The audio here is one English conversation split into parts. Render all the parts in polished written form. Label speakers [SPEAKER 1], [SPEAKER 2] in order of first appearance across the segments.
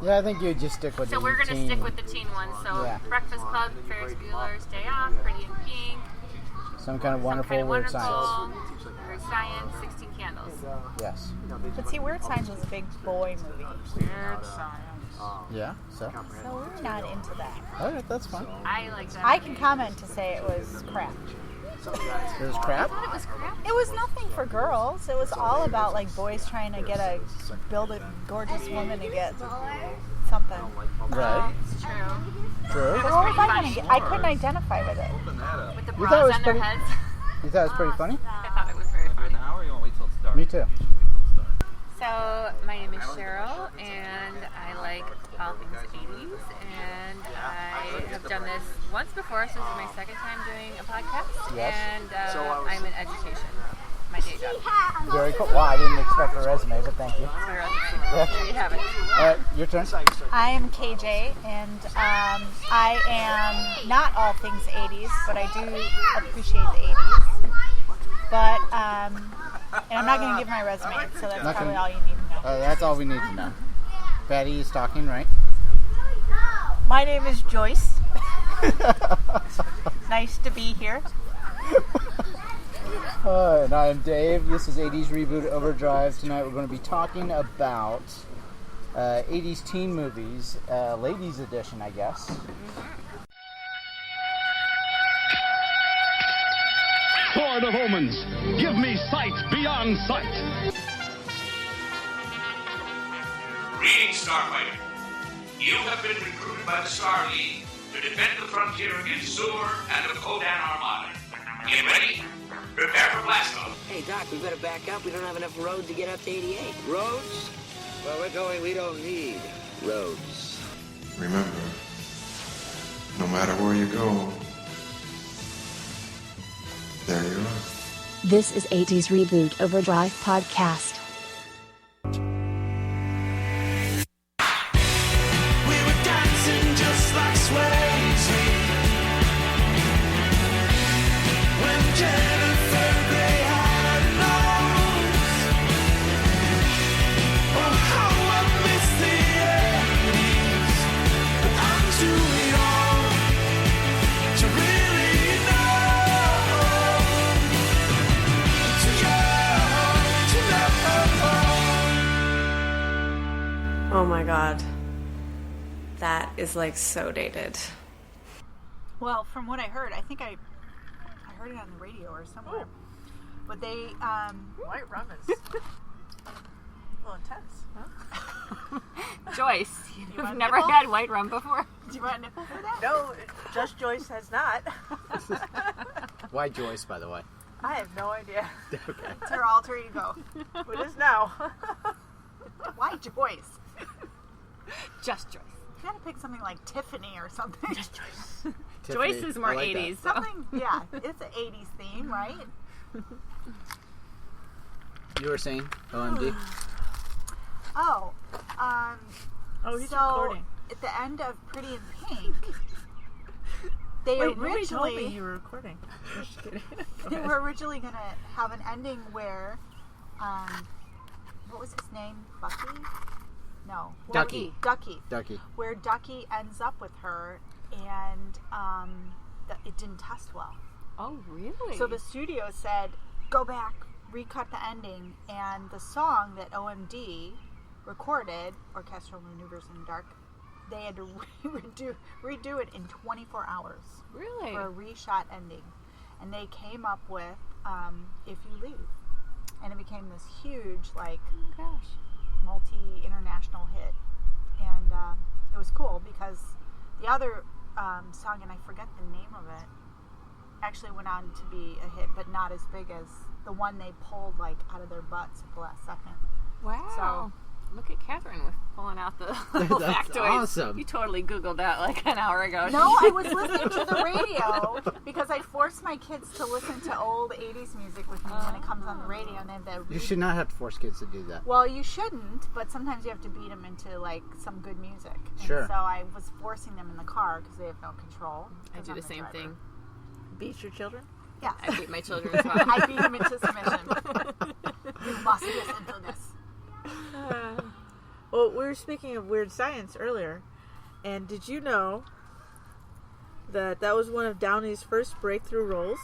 [SPEAKER 1] Yeah, I think you would just stick with the teen.
[SPEAKER 2] So we're going to stick with the teen ones. So Breakfast Club, Ferris Bueller's Day Off, Pretty in Pink.
[SPEAKER 1] Some Kind of Wonderful, Weird Science.
[SPEAKER 2] Weird Science, 16 Candles.
[SPEAKER 1] Yes.
[SPEAKER 3] But see, Weird Science was a big boy movie.
[SPEAKER 2] Weird Science.
[SPEAKER 1] Yeah, so
[SPEAKER 3] we're not into that.
[SPEAKER 1] Alright, that's fine.
[SPEAKER 2] I like that.
[SPEAKER 3] I can comment to say it was crap.
[SPEAKER 1] It was crap?
[SPEAKER 2] I thought it was crap.
[SPEAKER 3] It was nothing for girls. It was all about like boys trying to build a gorgeous woman to get something.
[SPEAKER 1] Right.
[SPEAKER 2] It's true.
[SPEAKER 1] True.
[SPEAKER 3] I couldn't identify with it.
[SPEAKER 2] With the
[SPEAKER 1] You thought it
[SPEAKER 2] bras
[SPEAKER 1] was
[SPEAKER 2] on their
[SPEAKER 1] pretty-
[SPEAKER 2] heads.
[SPEAKER 1] You thought it was pretty funny?
[SPEAKER 2] I thought it was very funny.
[SPEAKER 4] Now, or you want to wait till it starts?
[SPEAKER 1] Me too.
[SPEAKER 2] So, my name is Cheryl, and I like all things 80s, and I have done this once before, so this is my second time doing a podcast,
[SPEAKER 1] Yes.
[SPEAKER 2] and I'm in education, my day job.
[SPEAKER 1] Very cool. Wow, I didn't expect a resume, but thank you.
[SPEAKER 2] That's my resume. There you have it.
[SPEAKER 1] Your turn.
[SPEAKER 3] I am KJ, and I am not all things 80s, but I do appreciate the 80s. But, and I'm not going to give my resume, so that's probably all you need to know.
[SPEAKER 1] That's all we need to know. Patty is talking, right?
[SPEAKER 3] My name is Joyce. Nice to be here.
[SPEAKER 1] And I am Dave. This is 80s Reboot Overdrive. Tonight we're going to be talking about 80s teen movies, ladies edition, I guess.
[SPEAKER 5] Sword of Omens, give me sight beyond sight.
[SPEAKER 6] Greetings, Starfighter. You have been recruited by the Star League to defend the frontier against Sewer and the Kodan Armada. Get ready. Prepare for blast-off.
[SPEAKER 7] Hey, Doc, we better back up. We don't have enough road to get up to 88. Roads? Well, we're going, we don't need roads.
[SPEAKER 8] Remember, no matter where you go, there you are.
[SPEAKER 9] This is 80s Reboot Overdrive Podcast.
[SPEAKER 10] We were dancing just like Swayze when Jennifer Grey had a nose. Oh, how I miss the 80s, but I'm too young to really know. Too young to know.
[SPEAKER 11] Oh my god. That is like so dated.
[SPEAKER 3] Well, from what I heard, I think I heard it on the radio or somewhere. But they,
[SPEAKER 12] White rum is a little intense. Huh?
[SPEAKER 2] Joyce, you've never had white rum before?
[SPEAKER 3] Do you want a nipple for that?
[SPEAKER 12] No, just Joyce has not.
[SPEAKER 1] Why Joyce, by the way?
[SPEAKER 12] I have no idea.
[SPEAKER 1] Okay.
[SPEAKER 3] It's her alter ego.
[SPEAKER 12] It is now.
[SPEAKER 3] Why Joyce?
[SPEAKER 2] Just Joyce.
[SPEAKER 3] You gotta pick something like Tiffany or something. Just Joyce.
[SPEAKER 2] Joyce is more
[SPEAKER 1] like
[SPEAKER 2] 80s.
[SPEAKER 1] that.
[SPEAKER 3] Something, yeah. It's an 80s theme, right?
[SPEAKER 1] You were saying OMD?
[SPEAKER 3] Oh,
[SPEAKER 12] he's
[SPEAKER 3] so
[SPEAKER 12] recording.
[SPEAKER 3] at the end of Pretty in Pink, they
[SPEAKER 12] Wait, nobody told me
[SPEAKER 3] originally
[SPEAKER 12] you were recording. Just kidding.
[SPEAKER 3] they were originally gonna have an ending where, what was his name? Bucky? No,
[SPEAKER 1] Ducky.
[SPEAKER 3] Ducky.
[SPEAKER 1] Ducky.
[SPEAKER 3] Where Ducky ends up with her, and it didn't test well.
[SPEAKER 2] Oh, really?
[SPEAKER 3] So the studio said, go back, recut the ending, and the song that OMD recorded, Orchestral Maneuvers in the Dark, they had to redo it in 24 hours.
[SPEAKER 2] Really?
[SPEAKER 3] For a reshot ending. And they came up with If You Leave. And it became this huge, multi-international hit. And it was cool because the other song, and I forget the name of it, actually went on to be a hit, but not as big as the one they pulled out of their butts at the last second.
[SPEAKER 2] Wow. Look at Catherine with pulling out the little
[SPEAKER 1] That's
[SPEAKER 2] factoids.
[SPEAKER 1] awesome.
[SPEAKER 2] You totally Googled that an hour ago.
[SPEAKER 3] No, I was listening to the radio because I force my kids to listen to old 80s music with me when it comes on the radio. And then
[SPEAKER 1] You should not have to force kids to do that.
[SPEAKER 3] Well, you shouldn't, but sometimes you have to beat them into some good music. And
[SPEAKER 1] Sure.
[SPEAKER 3] so I was forcing them in the car because they have no control.
[SPEAKER 2] I do the same thing.
[SPEAKER 12] Beat your children?
[SPEAKER 3] Yeah.
[SPEAKER 2] I beat my children as well.
[SPEAKER 3] I beat them into submission. You must listen to this.
[SPEAKER 12] Well, we were speaking of weird science earlier, and did you know that was one of Downey's first breakthrough roles?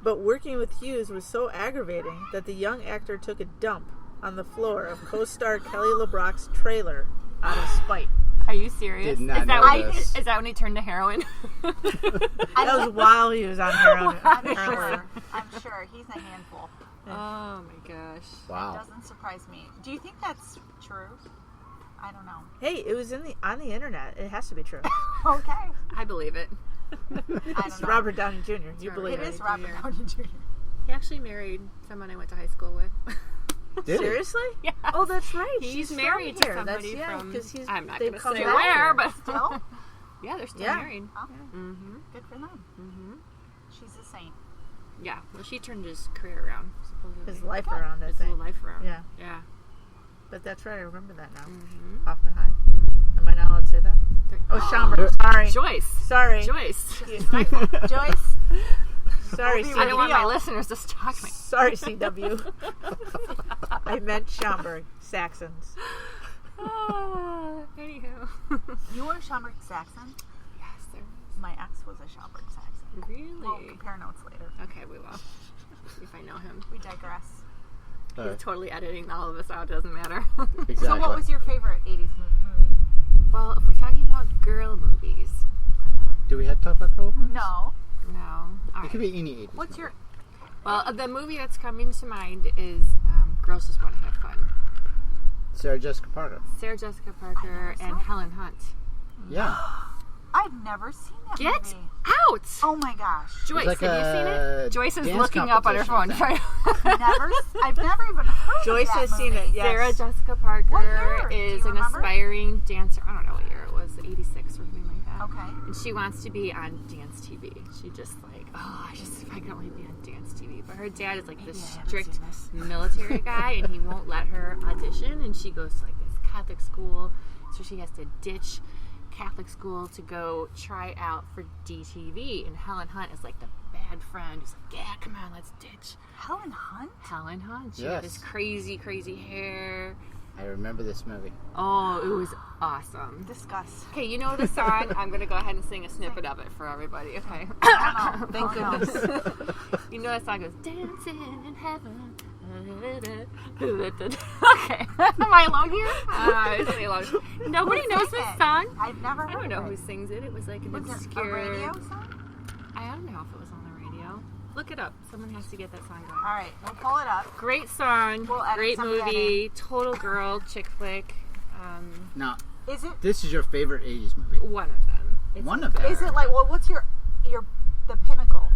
[SPEAKER 12] But working with Hughes was so aggravating that the young actor took a dump on the floor of co-star Kelly LeBrock's trailer out of spite.
[SPEAKER 2] Are you serious?
[SPEAKER 1] Did not know this.
[SPEAKER 2] Is that when he turned to heroin?
[SPEAKER 12] That was while he was on heroin.
[SPEAKER 3] I'm sure. He's a handful.
[SPEAKER 2] Oh my gosh.
[SPEAKER 1] Wow.
[SPEAKER 3] It doesn't surprise me. Do you think that's true? I don't know.
[SPEAKER 12] Hey, it was on the internet. It has to be true.
[SPEAKER 3] Okay.
[SPEAKER 2] I believe it.
[SPEAKER 12] It's Robert Downey Jr. You believe
[SPEAKER 3] It
[SPEAKER 12] it?
[SPEAKER 3] is Robert Downey Jr.
[SPEAKER 2] He actually married someone I went to high school with.
[SPEAKER 12] Seriously?
[SPEAKER 2] Yeah.
[SPEAKER 12] Oh, that's right.
[SPEAKER 2] He's
[SPEAKER 12] She's
[SPEAKER 2] married
[SPEAKER 12] from
[SPEAKER 2] to
[SPEAKER 12] here.
[SPEAKER 2] somebody
[SPEAKER 12] That's,
[SPEAKER 2] from.
[SPEAKER 12] because
[SPEAKER 2] I'm not
[SPEAKER 12] they've
[SPEAKER 2] going to
[SPEAKER 12] come
[SPEAKER 2] say
[SPEAKER 12] back
[SPEAKER 2] where,
[SPEAKER 12] here.
[SPEAKER 2] but
[SPEAKER 3] Still?
[SPEAKER 2] yeah, they're still
[SPEAKER 12] Yeah.
[SPEAKER 2] married.
[SPEAKER 3] Okay.
[SPEAKER 2] Mm-hmm.
[SPEAKER 3] Good for them.
[SPEAKER 2] Mm-hmm.
[SPEAKER 3] She's a saint.
[SPEAKER 2] Yeah. Well, she turned his career around. Supposedly.
[SPEAKER 12] His life around, I
[SPEAKER 2] His
[SPEAKER 12] think.
[SPEAKER 2] whole life around.
[SPEAKER 12] Yeah.
[SPEAKER 2] Yeah.
[SPEAKER 12] But that's right. I remember that now.
[SPEAKER 2] Mm-hmm.
[SPEAKER 12] Hoffman High. Am I not allowed to say that? Oh, Schaumburg. Sorry.
[SPEAKER 2] Joyce.
[SPEAKER 12] Sorry.
[SPEAKER 2] Joyce.
[SPEAKER 3] Joyce.
[SPEAKER 12] Sorry,
[SPEAKER 2] I don't want my
[SPEAKER 12] CW.
[SPEAKER 2] listeners to stalk me.
[SPEAKER 12] Sorry, CW. I meant Schaumburg. Saxons.
[SPEAKER 2] Anywho.
[SPEAKER 3] You were a Schaumburg Saxon?
[SPEAKER 2] Yes, there
[SPEAKER 3] My ex was a Schaumburg Saxon.
[SPEAKER 2] was. Really?
[SPEAKER 3] We'll compare notes later.
[SPEAKER 2] Okay, we will. See if I know him.
[SPEAKER 3] We digress.
[SPEAKER 2] He's totally editing all of us out. Doesn't matter.
[SPEAKER 1] Exactly.
[SPEAKER 3] So what was your favorite 80s movie?
[SPEAKER 2] Well, if we're talking about girl movies.
[SPEAKER 1] Do we have to talk about girl movies?
[SPEAKER 3] No.
[SPEAKER 2] No. All
[SPEAKER 1] It
[SPEAKER 2] right.
[SPEAKER 1] could be any 80s.
[SPEAKER 3] What's your...
[SPEAKER 2] Well, the movie that's coming to mind is Girls Just Want to Have Fun.
[SPEAKER 1] Sarah Jessica Parker.
[SPEAKER 2] Sarah Jessica Parker
[SPEAKER 3] I never
[SPEAKER 2] and
[SPEAKER 3] saw
[SPEAKER 2] Helen Hunt.
[SPEAKER 1] Yeah.
[SPEAKER 3] I've never seen that
[SPEAKER 2] Get
[SPEAKER 3] movie.
[SPEAKER 2] out!
[SPEAKER 3] Oh my gosh.
[SPEAKER 2] Joyce,
[SPEAKER 1] like
[SPEAKER 2] have you seen it?
[SPEAKER 1] a
[SPEAKER 2] Joyce is
[SPEAKER 1] dance
[SPEAKER 2] looking up on her phone.
[SPEAKER 1] competition
[SPEAKER 3] I've never even heard
[SPEAKER 12] Joyce
[SPEAKER 3] of that
[SPEAKER 12] has seen
[SPEAKER 3] movie.
[SPEAKER 12] it, yes.
[SPEAKER 2] Sarah Jessica
[SPEAKER 3] What
[SPEAKER 2] Parker
[SPEAKER 3] year? Do
[SPEAKER 2] is
[SPEAKER 3] you
[SPEAKER 2] an
[SPEAKER 3] remember?
[SPEAKER 2] aspiring dancer. I don't know what year it was, 86 or something like that.
[SPEAKER 3] Okay.
[SPEAKER 2] And she wants to be on dance TV. She just like, if I could only be on dance TV. But her dad is like this strict military guy, and he won't let her audition. And she goes to like this Catholic school, so she has to ditch Catholic school to go try out for DTV. And Helen Hunt is like the bad friend who's like, yeah, come on, let's ditch.
[SPEAKER 3] Helen Hunt?
[SPEAKER 2] Helen Hunt. She had this
[SPEAKER 1] Yes.
[SPEAKER 2] crazy, crazy hair.
[SPEAKER 1] I remember this movie.
[SPEAKER 2] Oh, it was awesome.
[SPEAKER 3] Discuss.
[SPEAKER 2] Okay, you know the song. I'm going to go ahead and sing a snippet of it for everybody, okay?
[SPEAKER 3] Thank
[SPEAKER 2] goodness. You know that song goes, Dancing in Heaven. Okay. Am I alone here? Is it alone? Nobody knows this song.
[SPEAKER 3] I've never heard
[SPEAKER 2] I don't know
[SPEAKER 3] of
[SPEAKER 2] who
[SPEAKER 3] it.
[SPEAKER 2] sings it. It was like an
[SPEAKER 3] Was it
[SPEAKER 2] obscure...
[SPEAKER 3] a radio song?
[SPEAKER 2] I don't know if it was on the radio. Look it up. Someone has to get that song going.
[SPEAKER 3] All right, we'll pull it up.
[SPEAKER 2] Great song.
[SPEAKER 3] We'll edit
[SPEAKER 2] Great
[SPEAKER 3] some of that
[SPEAKER 2] movie. Total girl chick flick.
[SPEAKER 1] Now,
[SPEAKER 3] Is it?
[SPEAKER 1] this is your favorite 80s movie.
[SPEAKER 2] One of them.
[SPEAKER 1] One of them.
[SPEAKER 3] Is it like? Well, what's the pinnacle?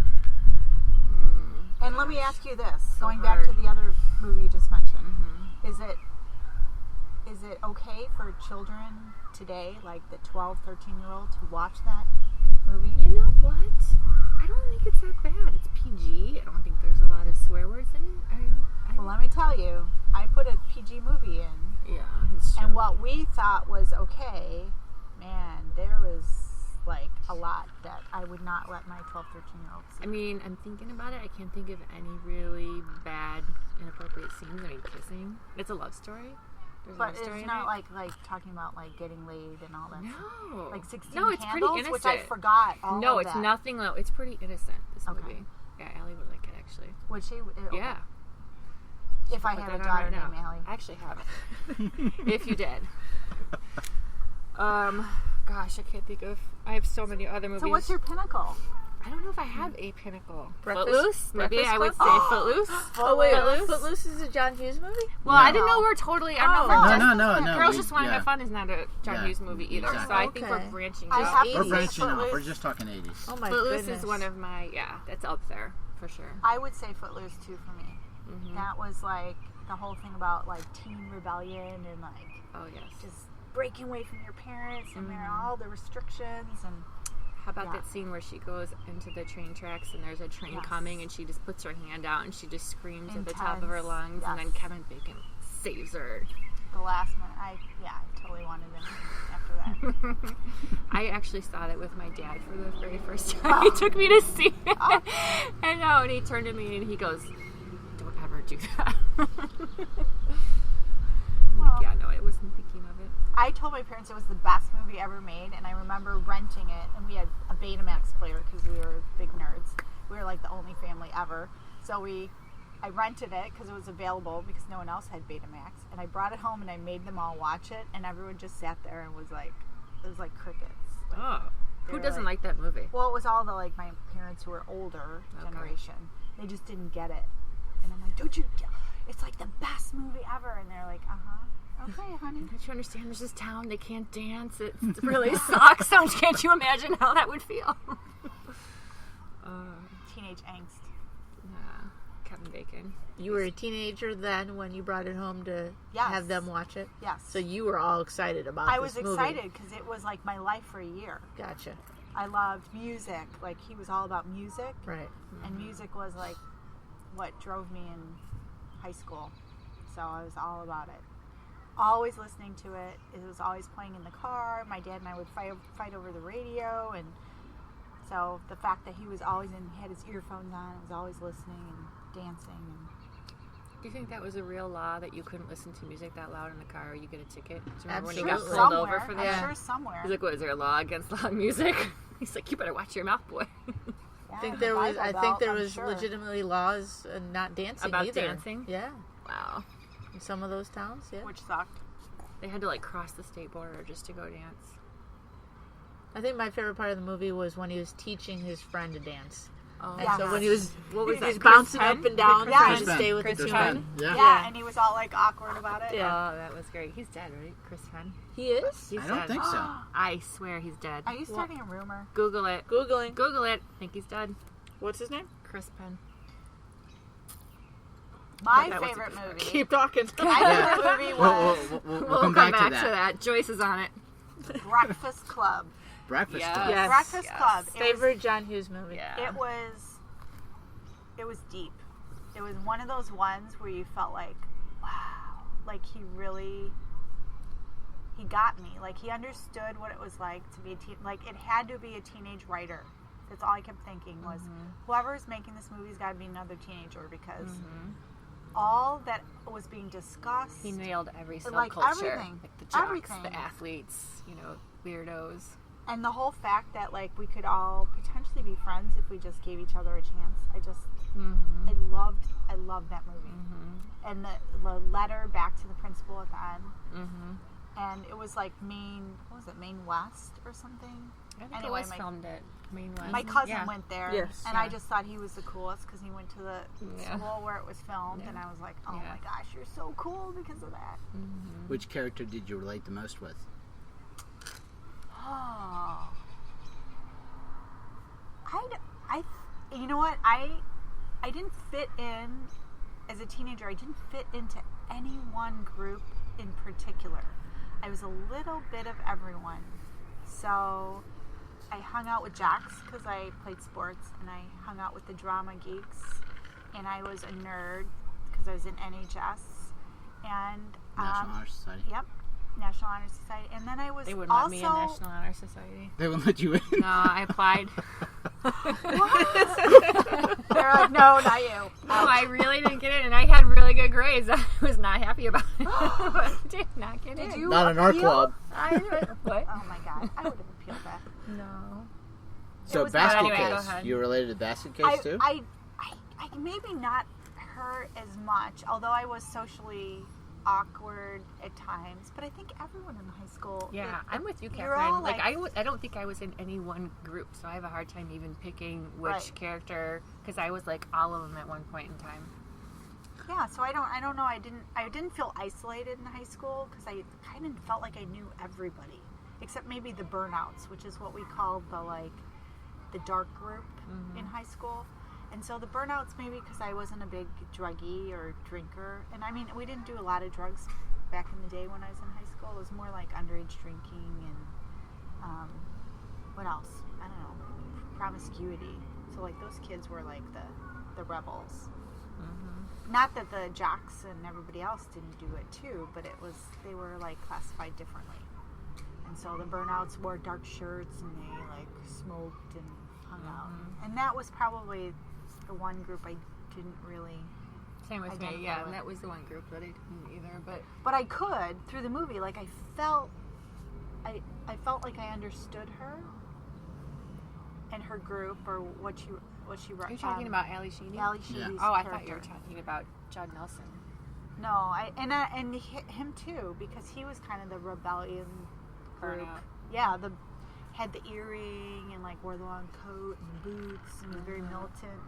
[SPEAKER 3] And let me ask you this:
[SPEAKER 2] So
[SPEAKER 3] going back
[SPEAKER 2] hard.
[SPEAKER 3] to the other movie you just mentioned, is it okay for children today, like the 12, 13-year-old, to watch that movie?
[SPEAKER 2] You know what? I don't think it's that bad. It's PG. I don't think there's a lot of swear words in it.
[SPEAKER 3] Well, let me tell you, I put a PG movie in,
[SPEAKER 2] Yeah, it's true.
[SPEAKER 3] and what we thought was okay, man, there was like a lot that I would not let my 12, 13-year-old see.
[SPEAKER 2] I mean, I'm thinking about it. I can't think of any really bad, inappropriate scenes. I mean, kissing. It's a love story. There's a
[SPEAKER 3] But
[SPEAKER 2] love story
[SPEAKER 3] it's
[SPEAKER 2] in
[SPEAKER 3] not
[SPEAKER 2] it.
[SPEAKER 3] like talking about like getting laid and all that.
[SPEAKER 2] No.
[SPEAKER 3] Like 16
[SPEAKER 2] No, it's pretty
[SPEAKER 3] Candles,
[SPEAKER 2] innocent.
[SPEAKER 3] which I forgot. All
[SPEAKER 2] No,
[SPEAKER 3] of
[SPEAKER 2] it's
[SPEAKER 3] that.
[SPEAKER 2] nothing. It's pretty innocent. This
[SPEAKER 3] Okay.
[SPEAKER 2] movie. Yeah, Allie would like it actually.
[SPEAKER 3] Would she? Okay.
[SPEAKER 2] Yeah.
[SPEAKER 3] If I
[SPEAKER 2] Put
[SPEAKER 3] had a
[SPEAKER 2] that on
[SPEAKER 3] daughter
[SPEAKER 2] right
[SPEAKER 3] named
[SPEAKER 2] now.
[SPEAKER 3] Allie.
[SPEAKER 2] I actually have it. If you did. Gosh, I can't think of. I have so many other movies.
[SPEAKER 3] So what's your pinnacle?
[SPEAKER 2] I don't know if I have a pinnacle.
[SPEAKER 12] Breakfast-
[SPEAKER 2] Footloose? Maybe
[SPEAKER 12] Breakfast
[SPEAKER 2] I would
[SPEAKER 12] Club?
[SPEAKER 2] say Footloose.
[SPEAKER 12] Oh, wait.
[SPEAKER 2] Footloose?
[SPEAKER 12] Footloose is a John Hughes movie?
[SPEAKER 2] Well, I didn't know we were totally. I'm not
[SPEAKER 1] No.
[SPEAKER 2] Girls
[SPEAKER 1] we-
[SPEAKER 2] Just Want to
[SPEAKER 1] yeah.
[SPEAKER 2] Have Fun is not a John
[SPEAKER 1] Yeah,
[SPEAKER 2] Hughes movie either.
[SPEAKER 1] exactly.
[SPEAKER 2] So I think we're
[SPEAKER 12] Okay.
[SPEAKER 2] branching
[SPEAKER 3] I
[SPEAKER 2] out.
[SPEAKER 3] have to
[SPEAKER 1] We're
[SPEAKER 3] say
[SPEAKER 1] branching off.
[SPEAKER 3] Footloose.
[SPEAKER 1] We're just talking 80s.
[SPEAKER 12] Oh, my
[SPEAKER 2] Footloose
[SPEAKER 12] goodness.
[SPEAKER 2] is one of my, that's up there for sure.
[SPEAKER 3] I would say Footloose too for me.
[SPEAKER 2] Mm-hmm.
[SPEAKER 3] That was like the whole thing about like teen rebellion and like
[SPEAKER 2] Oh, yes.
[SPEAKER 3] just breaking away from your parents and
[SPEAKER 2] Mm-hmm.
[SPEAKER 3] all the restrictions and
[SPEAKER 2] How about
[SPEAKER 3] Yeah.
[SPEAKER 2] that scene where she goes into the train tracks and there's a train
[SPEAKER 3] Yes.
[SPEAKER 2] coming and she just puts her hand out and she just screams at the top of her
[SPEAKER 3] Intense.
[SPEAKER 2] lungs and then
[SPEAKER 3] Yes.
[SPEAKER 2] Kevin Bacon saves her.
[SPEAKER 3] the last minute. I totally wanted him after that.
[SPEAKER 2] I actually saw that with my dad for the very first time. He took me to see it. And he turned to me and he goes, "Don't ever do that." I'm like, yeah, no, I wasn't thinking of
[SPEAKER 3] I told my parents it was the best movie ever made, and I remember renting it, and we had a Betamax player because we were big nerds. We were like the only family ever. So I rented it because it was available because no one else had Betamax, and I brought it home and I made them all watch it, and everyone just sat there and was like, it was like crickets. Like,
[SPEAKER 2] who doesn't like that movie?
[SPEAKER 3] Well, it was all the like my parents who were older generation. They just didn't get it, and I'm like, don't you? It's like the best movie ever, and they're like, okay, honey.
[SPEAKER 2] Don't you understand? There's this town, they can't dance. It really sucks. So can't you imagine how that would feel?
[SPEAKER 3] Teenage angst.
[SPEAKER 2] Yeah, Kevin Bacon.
[SPEAKER 12] You were a teenager then when you brought it home to have them watch it?
[SPEAKER 3] Yes.
[SPEAKER 12] So you were all excited about
[SPEAKER 3] I
[SPEAKER 12] this
[SPEAKER 3] was
[SPEAKER 12] movie.
[SPEAKER 3] excited because it was like my life for a year.
[SPEAKER 12] Gotcha.
[SPEAKER 3] I loved music. Like, he was all about music.
[SPEAKER 12] Right.
[SPEAKER 3] And music was like what drove me in high school. So I was all about it. Always listening to it. It was always playing in the car. My dad and I would fight over the radio, and so the fact that he was always he had his earphones on, I was always listening and dancing. And
[SPEAKER 2] do you think that was a real law that you couldn't listen to music that loud in the car or you get a ticket? Do you remember when he got pulled
[SPEAKER 3] somewhere,
[SPEAKER 2] over for that?
[SPEAKER 3] I'm sure somewhere.
[SPEAKER 2] He's like, what, is there a law against loud music? He's like, you better watch your mouth, boy.
[SPEAKER 3] Yeah,
[SPEAKER 12] I think there was legitimately laws not dancing
[SPEAKER 2] about
[SPEAKER 12] either.
[SPEAKER 2] dancing?
[SPEAKER 12] Yeah.
[SPEAKER 2] Wow.
[SPEAKER 12] In some of those towns, yeah.
[SPEAKER 3] Which sucked.
[SPEAKER 2] They had to like cross the state border just to go dance.
[SPEAKER 12] I think my favorite part of the movie was when he was teaching his friend to dance.
[SPEAKER 2] Oh,
[SPEAKER 12] and so when he was
[SPEAKER 2] that?
[SPEAKER 12] bouncing up and down trying to
[SPEAKER 8] Penn.
[SPEAKER 12] stay with
[SPEAKER 8] Chris
[SPEAKER 12] the
[SPEAKER 8] Penn.
[SPEAKER 12] tune.
[SPEAKER 3] Yeah, and he was all like awkward about it.
[SPEAKER 2] Yeah. Oh, that was great. He's dead, right? Chris Penn?
[SPEAKER 12] He is?
[SPEAKER 2] He's
[SPEAKER 8] I don't
[SPEAKER 2] dead.
[SPEAKER 8] think so.
[SPEAKER 2] I swear he's dead.
[SPEAKER 3] Are you starting a rumor?
[SPEAKER 2] Google it.
[SPEAKER 12] Googling.
[SPEAKER 2] Google it. I think he's dead.
[SPEAKER 12] What's his name?
[SPEAKER 2] Chris Penn.
[SPEAKER 3] My favorite movie.
[SPEAKER 12] Keep talking.
[SPEAKER 3] My favorite movie was
[SPEAKER 8] We'll come back to that.
[SPEAKER 2] Joyce is on it.
[SPEAKER 3] Breakfast Club.
[SPEAKER 8] Breakfast
[SPEAKER 2] Yes.
[SPEAKER 8] Club.
[SPEAKER 12] Yes.
[SPEAKER 3] Breakfast Club.
[SPEAKER 12] Favorite John Hughes movie.
[SPEAKER 2] Yeah.
[SPEAKER 3] It was deep. It was one of those ones where you felt like, wow, like he got me. Like, he understood what it was like to be like, it had to be a teenage writer. That's all I kept thinking was, whoever's making this movie's got to be another teenager, because all that was being discussed.
[SPEAKER 2] He nailed every subculture.
[SPEAKER 3] Like everything.
[SPEAKER 2] Like the jocks,
[SPEAKER 3] Everything.
[SPEAKER 2] the athletes, weirdos.
[SPEAKER 3] And the whole fact that, like, we could all potentially be friends if we just gave each other a chance. I loved that movie. And the letter back to the principal at the end. And it was like Maine West or something?
[SPEAKER 2] I think it was filmed at Maine West.
[SPEAKER 3] My cousin went there.
[SPEAKER 12] Yes.
[SPEAKER 3] And I just thought he was the coolest because he went to the school where it was filmed. And I was like, oh my gosh, you're so cool because of that.
[SPEAKER 1] Which character did you relate the most with?
[SPEAKER 3] Oh. You know what? I didn't fit in as a teenager. I didn't fit into any one group in particular. I was a little bit of everyone. So I hung out with jocks because I played sports, and I hung out with the drama geeks, and I was a nerd because I was in NHS and
[SPEAKER 1] National Honor Society.
[SPEAKER 3] Yep. National Honor Society, and then I was
[SPEAKER 2] They wouldn't
[SPEAKER 3] also
[SPEAKER 2] let me in National Honor Society.
[SPEAKER 1] They wouldn't let you in.
[SPEAKER 2] No, I applied.
[SPEAKER 3] They're like, no, not you.
[SPEAKER 2] No, I really didn't get in, and I had really good grades. I was not happy about it. But I did not get in.
[SPEAKER 3] Did you
[SPEAKER 1] Not in our
[SPEAKER 3] appeal?
[SPEAKER 1] club.
[SPEAKER 2] What?
[SPEAKER 3] Oh my god, I would have appealed that.
[SPEAKER 2] No.
[SPEAKER 1] So
[SPEAKER 3] was-
[SPEAKER 1] Basket
[SPEAKER 2] Anyway, go
[SPEAKER 1] Case.
[SPEAKER 2] ahead.
[SPEAKER 1] You related to Basket Case too?
[SPEAKER 3] I maybe not her as much, although I was socially awkward at times, but I think everyone in high school.
[SPEAKER 2] Yeah, I'm with you,
[SPEAKER 3] you're
[SPEAKER 2] Catherine.
[SPEAKER 3] all like,
[SPEAKER 2] I don't think I was in any one group, so I have a hard time even picking which character, because I was like all of them at one point in time.
[SPEAKER 3] Yeah, so I don't know. I didn't feel isolated in high school because I kind of felt like I knew everybody, except maybe the burnouts, which is what we called the dark group in high school. And so the burnouts, maybe because I wasn't a big druggie or drinker. And I mean, we didn't do a lot of drugs back in the day when I was in high school. It was more like underage drinking and what else? I don't know. Promiscuity. So like those kids were like the rebels. Not that the jocks and everybody else didn't do it too, but they were like classified differently. And so the burnouts wore dark shirts and they like smoked and hung out. And that was probably the one group I didn't really.
[SPEAKER 2] Same with me, yeah. And that was the one group that I didn't either. But
[SPEAKER 3] I could through the movie. Like I felt I felt like I understood her and her group, or what she wrote.
[SPEAKER 2] Are you talking about Ali Sheedy?
[SPEAKER 3] Ali Sheedy's
[SPEAKER 2] Oh, I
[SPEAKER 3] character.
[SPEAKER 2] thought you were talking about Judd Nelson.
[SPEAKER 3] No, and him too, because he was kind of the rebellion group.
[SPEAKER 2] Burnout.
[SPEAKER 3] Yeah, had the earring and like wore the long coat and boots and was very militant,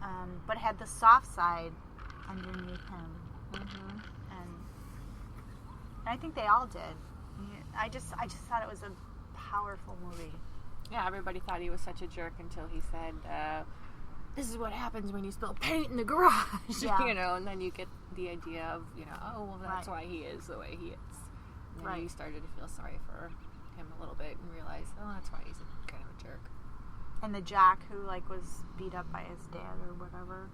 [SPEAKER 3] and but had the soft side underneath him. And I think they all did. I just thought it was a powerful movie.
[SPEAKER 2] Yeah, everybody thought he was such a jerk until he said, this is what happens when you spill paint in the garage.
[SPEAKER 3] Yeah.
[SPEAKER 2] And then you get the idea of, oh, well, that's why he is the way he is. And then you started to feel sorry for him a little bit and realize, oh, that's why he's kind of a jerk.
[SPEAKER 3] And the jock who was beat up by his dad or whatever.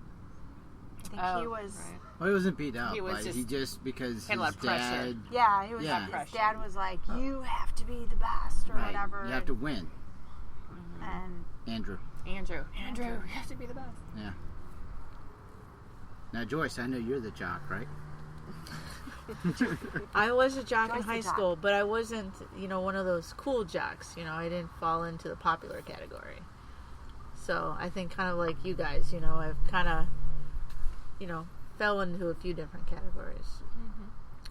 [SPEAKER 3] I think he was.
[SPEAKER 1] Right. Well, he wasn't beat up.
[SPEAKER 2] He was
[SPEAKER 1] just because
[SPEAKER 2] had a
[SPEAKER 1] his
[SPEAKER 2] lot of pressure.
[SPEAKER 1] dad.
[SPEAKER 3] Yeah, he was.
[SPEAKER 1] Yeah.
[SPEAKER 3] His dad was like, "You have to be the best," or whatever.
[SPEAKER 1] You have to win.
[SPEAKER 3] And
[SPEAKER 1] Andrew,
[SPEAKER 2] you have to be the best.
[SPEAKER 1] Yeah. Now, Joyce, I know you're the jock, right?
[SPEAKER 12] I was a jock in high school, but I wasn't, one of those cool jocks. I didn't fall into the popular category. So I think kind of like you guys, I've kind of, fell into a few different categories.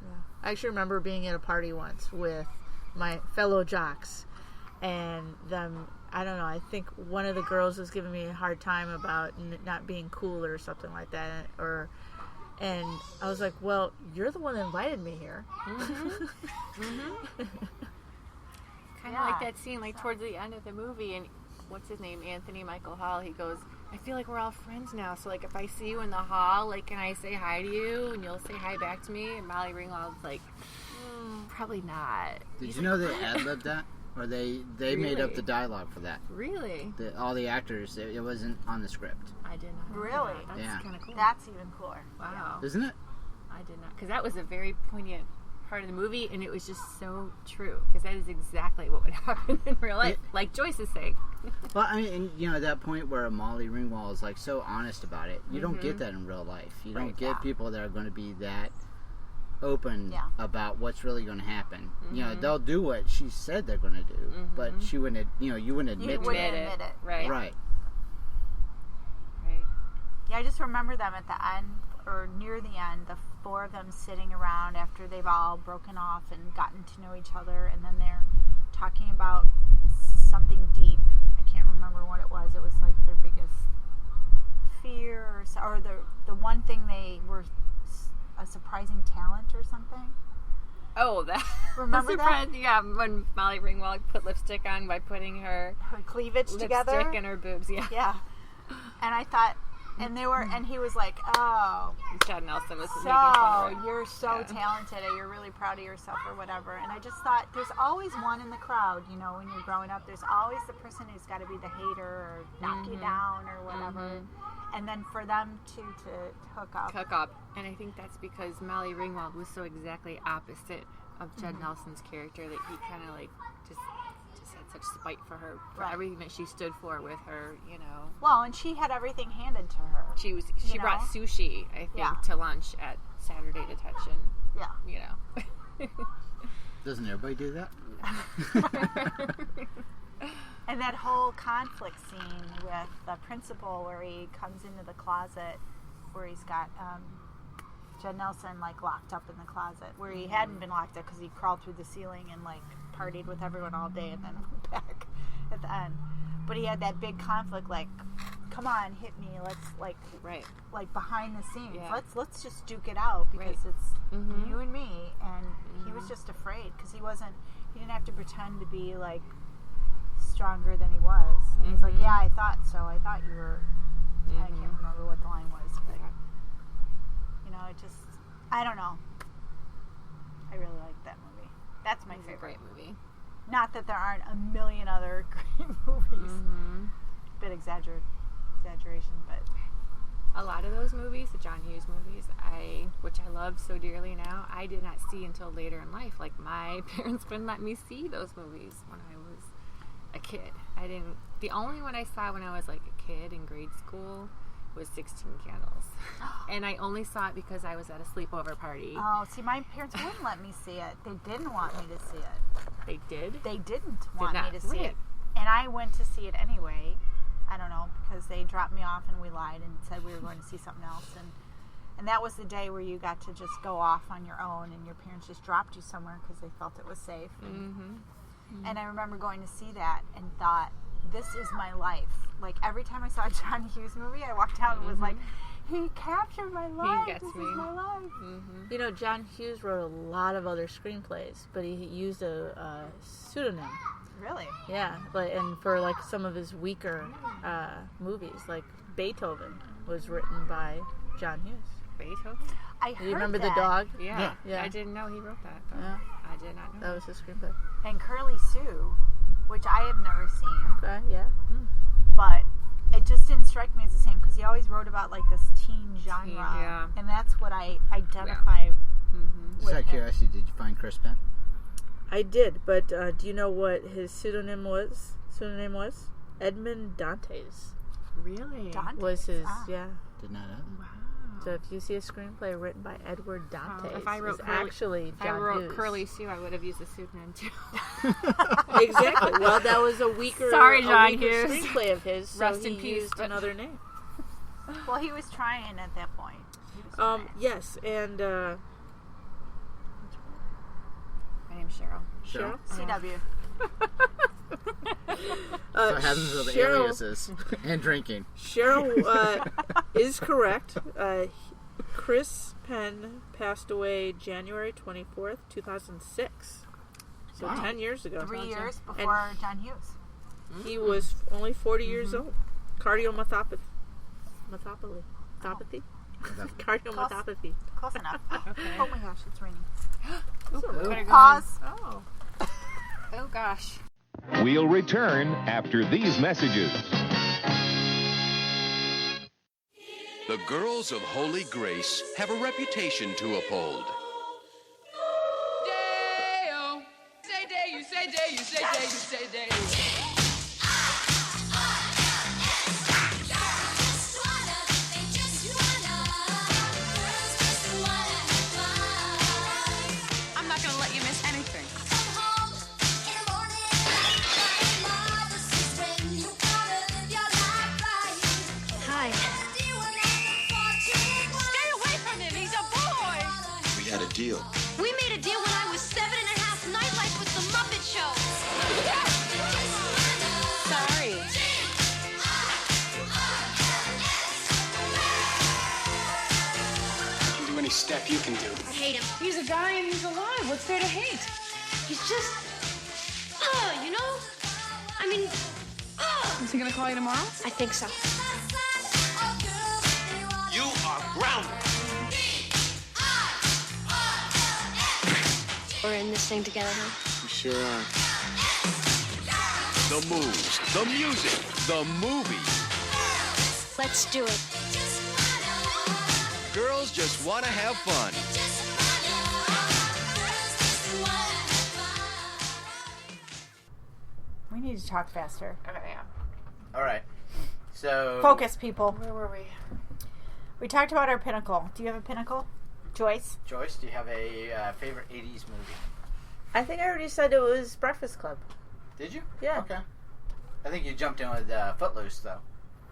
[SPEAKER 12] Yeah. I actually remember being at a party once with my fellow jocks, and them, I don't know, I think one of the girls was giving me a hard time about not being cool or something like that, and I was like, well, you're the one that invited me here.
[SPEAKER 2] Kind of like that scene, towards the end of the movie, and what's his name, Anthony Michael Hall, he goes, I feel like we're all friends now, so if I see you in the hall, can I say hi to you, and you'll say hi back to me? And Molly Ringwald's like, probably not.
[SPEAKER 1] Did you know they ad-libbed that? Or they made up the dialogue for that?
[SPEAKER 2] Really?
[SPEAKER 1] All the actors, it wasn't on the script.
[SPEAKER 2] I did not know
[SPEAKER 3] Really?
[SPEAKER 2] that. That's kind of cool.
[SPEAKER 3] That's even cooler.
[SPEAKER 2] Wow.
[SPEAKER 1] Isn't it?
[SPEAKER 2] I did not, because that was a very poignant part of the movie, and it was just so true, because that is exactly what would happen in real life, like Joyce is saying.
[SPEAKER 1] Well, I mean, at that point where Molly Ringwald is so honest about it, you don't get that in real life. You don't get people that are going to be that open about what's really going to happen. They'll do what she said they're going to do, but she wouldn't. You wouldn't admit
[SPEAKER 3] it.
[SPEAKER 2] Right.
[SPEAKER 1] Right.
[SPEAKER 3] Yeah, I just remember them at the end, or near the end, the four of them sitting around after they've all broken off and gotten to know each other, and then they're talking about something deep. I can't remember what it was. It was their biggest fear, or the one thing they were a surprising talent or something.
[SPEAKER 2] Oh, that.
[SPEAKER 3] Remember that?
[SPEAKER 2] Yeah, when Molly Ringwald put lipstick on by putting her
[SPEAKER 3] cleavage together,
[SPEAKER 2] lipstick in her boobs. Yeah.
[SPEAKER 3] Yeah. And I thought. And he was like, oh.
[SPEAKER 2] Chad Nelson was making fun of her.
[SPEAKER 3] You're so talented, or you're really proud of yourself, or whatever. And I just thought, there's always one in the crowd, when you're growing up, there's always the person who's got to be the hater, or knock you down, or whatever. And then for them to hook up.
[SPEAKER 2] And I think that's because Molly Ringwald was so exactly opposite of Judd Nelson's character, that he kind of just had such spite for her, for everything that she stood for with her,
[SPEAKER 3] Well, and she had everything handed to her.
[SPEAKER 2] She brought sushi, I think, to lunch at Saturday Detention.
[SPEAKER 3] Yeah.
[SPEAKER 1] Doesn't everybody do that?
[SPEAKER 3] And that whole conflict scene with the principal, where he comes into the closet, where he's got Judd Nelson locked up in the closet, where he hadn't been locked up because he crawled through the ceiling and partied with everyone all day and then went back at the end. But he had that big conflict, come on, hit me, let's behind the scenes, let's just duke it out, because it's you and me. And he was just afraid, because he didn't have to pretend to be stronger than he was. And he's like, yeah, I thought so. I thought you were. I can't remember what the line was, but it just, I don't know. I really like that movie. That's my favorite.
[SPEAKER 2] Great movie.
[SPEAKER 3] Not that there aren't a million other great movies. Bit exaggeration, but
[SPEAKER 2] a lot of those movies, the John Hughes movies, which I love so dearly now, I did not see until later in life. My parents wouldn't let me see those movies when I was a kid. The only one I saw when I was a kid in grade school was 16 Candles. And I only saw it because I was at a sleepover party.
[SPEAKER 3] Oh, see, my parents wouldn't let me see it. They didn't want me to see it.
[SPEAKER 2] They did?
[SPEAKER 3] They didn't want me to see it. And I went to see it anyway. I don't know, because they dropped me off and we lied and said we were going to see something else. And that was the day where you got to just go off on your own and your parents just dropped you somewhere because they felt it was safe. And I remember going to see that and thought, this is my life. Like, every time I saw a John Hughes movie, I walked out and was like, he captured my life.
[SPEAKER 2] He gets
[SPEAKER 3] this
[SPEAKER 2] me.
[SPEAKER 3] is my life.
[SPEAKER 12] You know, John Hughes wrote a lot of other screenplays, but he used a pseudonym.
[SPEAKER 3] Really?
[SPEAKER 12] Yeah, and for like some of his weaker movies, like Beethoven was written by John Hughes.
[SPEAKER 2] Beethoven?
[SPEAKER 3] I heard
[SPEAKER 12] you remember
[SPEAKER 3] that.
[SPEAKER 12] the dog?
[SPEAKER 2] Yeah. I didn't know he wrote that.
[SPEAKER 12] Yeah.
[SPEAKER 2] I did not know
[SPEAKER 12] that was his screenplay.
[SPEAKER 3] And Curly Sue, which I have never seen.
[SPEAKER 12] Okay, yeah.
[SPEAKER 3] But it just didn't strike me as the same because he always wrote about like this teen genre.
[SPEAKER 2] Yeah.
[SPEAKER 3] And that's what I identify with.
[SPEAKER 1] Just out of curiosity, did you find Chris Penn?
[SPEAKER 12] I did, but do you know what his pseudonym was? Edmond Dantes.
[SPEAKER 2] Really?
[SPEAKER 3] Dantes?
[SPEAKER 12] Was his, yeah.
[SPEAKER 1] Did not know.
[SPEAKER 2] Wow.
[SPEAKER 12] So if you see a screenplay written by Edward Dantes,
[SPEAKER 2] if I wrote
[SPEAKER 12] actually John Hughes.
[SPEAKER 2] Curly Sue, I would have used a pseudonym too.
[SPEAKER 12] Exactly. Well, that was a weaker,
[SPEAKER 2] John Hughes.
[SPEAKER 12] screenplay of his, so
[SPEAKER 2] Rest
[SPEAKER 12] he
[SPEAKER 2] in peace,
[SPEAKER 12] used another name.
[SPEAKER 3] Well, he was trying at that point.
[SPEAKER 12] Yes, and
[SPEAKER 2] My name's Cheryl.
[SPEAKER 12] Cheryl?
[SPEAKER 3] CW.
[SPEAKER 1] So it happens with
[SPEAKER 12] Cheryl,
[SPEAKER 1] aliases and drinking.
[SPEAKER 12] Cheryl is correct. Chris Penn passed away January 24th, 2006. So 10 years ago.
[SPEAKER 3] 3 years before John Hughes.
[SPEAKER 12] He was only 40 years old. Cardiomyopathy. Cardiomyopathy.
[SPEAKER 3] Close enough. Okay. Oh my gosh, it's raining.
[SPEAKER 2] Pause. Oh gosh.
[SPEAKER 5] We'll return after these messages.
[SPEAKER 4] The girls of Holy Grace have a reputation to uphold.
[SPEAKER 10] Day-o. Say day, you say day, you say day, you say day. I'm not going to let you miss anything.
[SPEAKER 13] Hi.
[SPEAKER 10] Stay away from him, he's a boy.
[SPEAKER 4] We had a deal.
[SPEAKER 13] We made a deal when I was 7.5 nightlife with the Muppet Show.
[SPEAKER 10] Sorry.
[SPEAKER 14] I can do any step you can do.
[SPEAKER 13] I hate him.
[SPEAKER 10] He's a guy and he's alive. What's there to hate?
[SPEAKER 13] He's just, you know? I mean,
[SPEAKER 10] Is he going to call you tomorrow?
[SPEAKER 13] I think so.
[SPEAKER 4] You are grounded.
[SPEAKER 13] We're in this thing together, huh?
[SPEAKER 14] You sure are.
[SPEAKER 4] The moves, the music, the movie.
[SPEAKER 13] Let's do it.
[SPEAKER 4] Girls just want to have fun.
[SPEAKER 3] We need to talk faster.
[SPEAKER 2] Okay, yeah.
[SPEAKER 1] All right. So
[SPEAKER 3] Focus, people.
[SPEAKER 2] Where were we?
[SPEAKER 3] We talked about our pinnacle. Do you have a pinnacle? Joyce?
[SPEAKER 1] Joyce, do you have a favorite 80s movie?
[SPEAKER 12] I think I already said it was Breakfast Club.
[SPEAKER 1] Did you?
[SPEAKER 12] Yeah.
[SPEAKER 1] Okay. I think you jumped in with Footloose, though.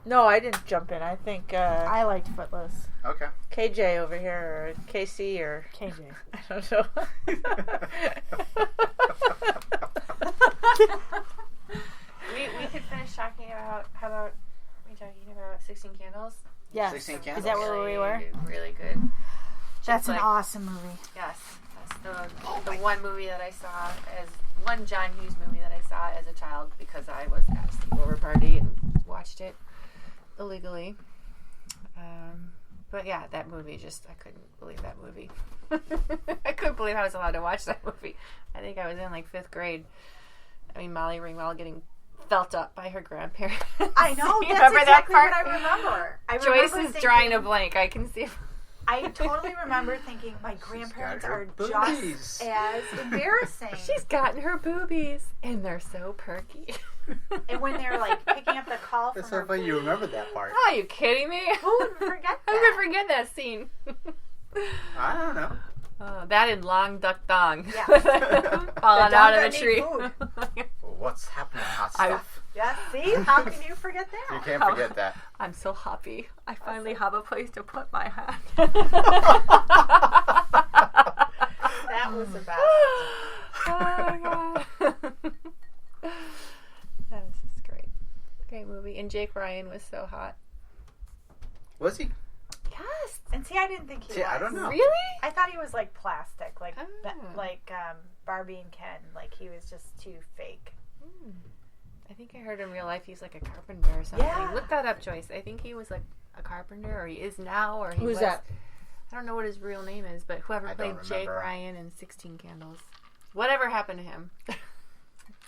[SPEAKER 12] No, I didn't jump in. I think
[SPEAKER 3] I liked Footloose.
[SPEAKER 1] Okay.
[SPEAKER 12] KJ over here, or KC, or
[SPEAKER 3] KJ.
[SPEAKER 12] I don't know.
[SPEAKER 2] We could finish talking about, how about, we talking about 16 Candles?
[SPEAKER 3] Yes.
[SPEAKER 1] 16 Candles.
[SPEAKER 3] Is that where we were?
[SPEAKER 2] Really good.
[SPEAKER 3] That's an
[SPEAKER 2] like-
[SPEAKER 3] awesome movie.
[SPEAKER 2] Yes. That's the one movie that I saw one John Hughes movie that I saw as a child because I was at a sleepover party and watched it illegally. But yeah, that movie I couldn't believe that movie. I couldn't believe I was allowed to watch that movie. I think I was in like 5th grade. I mean, Molly Ringwald getting felt up by her grandparents.
[SPEAKER 3] I know.
[SPEAKER 2] You
[SPEAKER 3] That's
[SPEAKER 2] remember
[SPEAKER 3] exactly
[SPEAKER 2] that part?
[SPEAKER 3] what I remember.
[SPEAKER 2] Joyce is drawing a blank. I can see.
[SPEAKER 3] I totally remember thinking my grandparents are just as embarrassing.
[SPEAKER 2] She's gotten her boobies, and they're so perky.
[SPEAKER 3] And when they're like picking up the call from
[SPEAKER 1] That's so funny you remember that part.
[SPEAKER 2] Oh, are you kidding me?
[SPEAKER 3] Who would forget that?
[SPEAKER 2] Who could forget that scene?
[SPEAKER 1] I don't know.
[SPEAKER 2] That and Long Duck Dong.
[SPEAKER 3] Yeah.
[SPEAKER 2] Falling out of the tree.
[SPEAKER 1] What's happening, hot stuff?
[SPEAKER 3] Yeah, see? How can you forget that?
[SPEAKER 1] You can't forget that.
[SPEAKER 2] I'm so happy. I finally have a place to put my hat.
[SPEAKER 3] That was the best.
[SPEAKER 2] Oh my god. That was just great. Great movie. And Jake Ryan was so hot.
[SPEAKER 1] Was he?
[SPEAKER 3] Yes. And see, I didn't think he was.
[SPEAKER 1] I don't know.
[SPEAKER 2] Really?
[SPEAKER 3] I thought he was like plastic, like Barbie and Ken. Like he was just too fake.
[SPEAKER 2] I think I heard in real life he's like a carpenter or something.
[SPEAKER 3] Yeah.
[SPEAKER 2] Look that up, Joyce. I think he was like a carpenter, or he is now, or he
[SPEAKER 12] Who's
[SPEAKER 2] was.
[SPEAKER 12] that?
[SPEAKER 2] I don't know what his real name is, but whoever played Jake Ryan in 16 Candles. Whatever happened to him?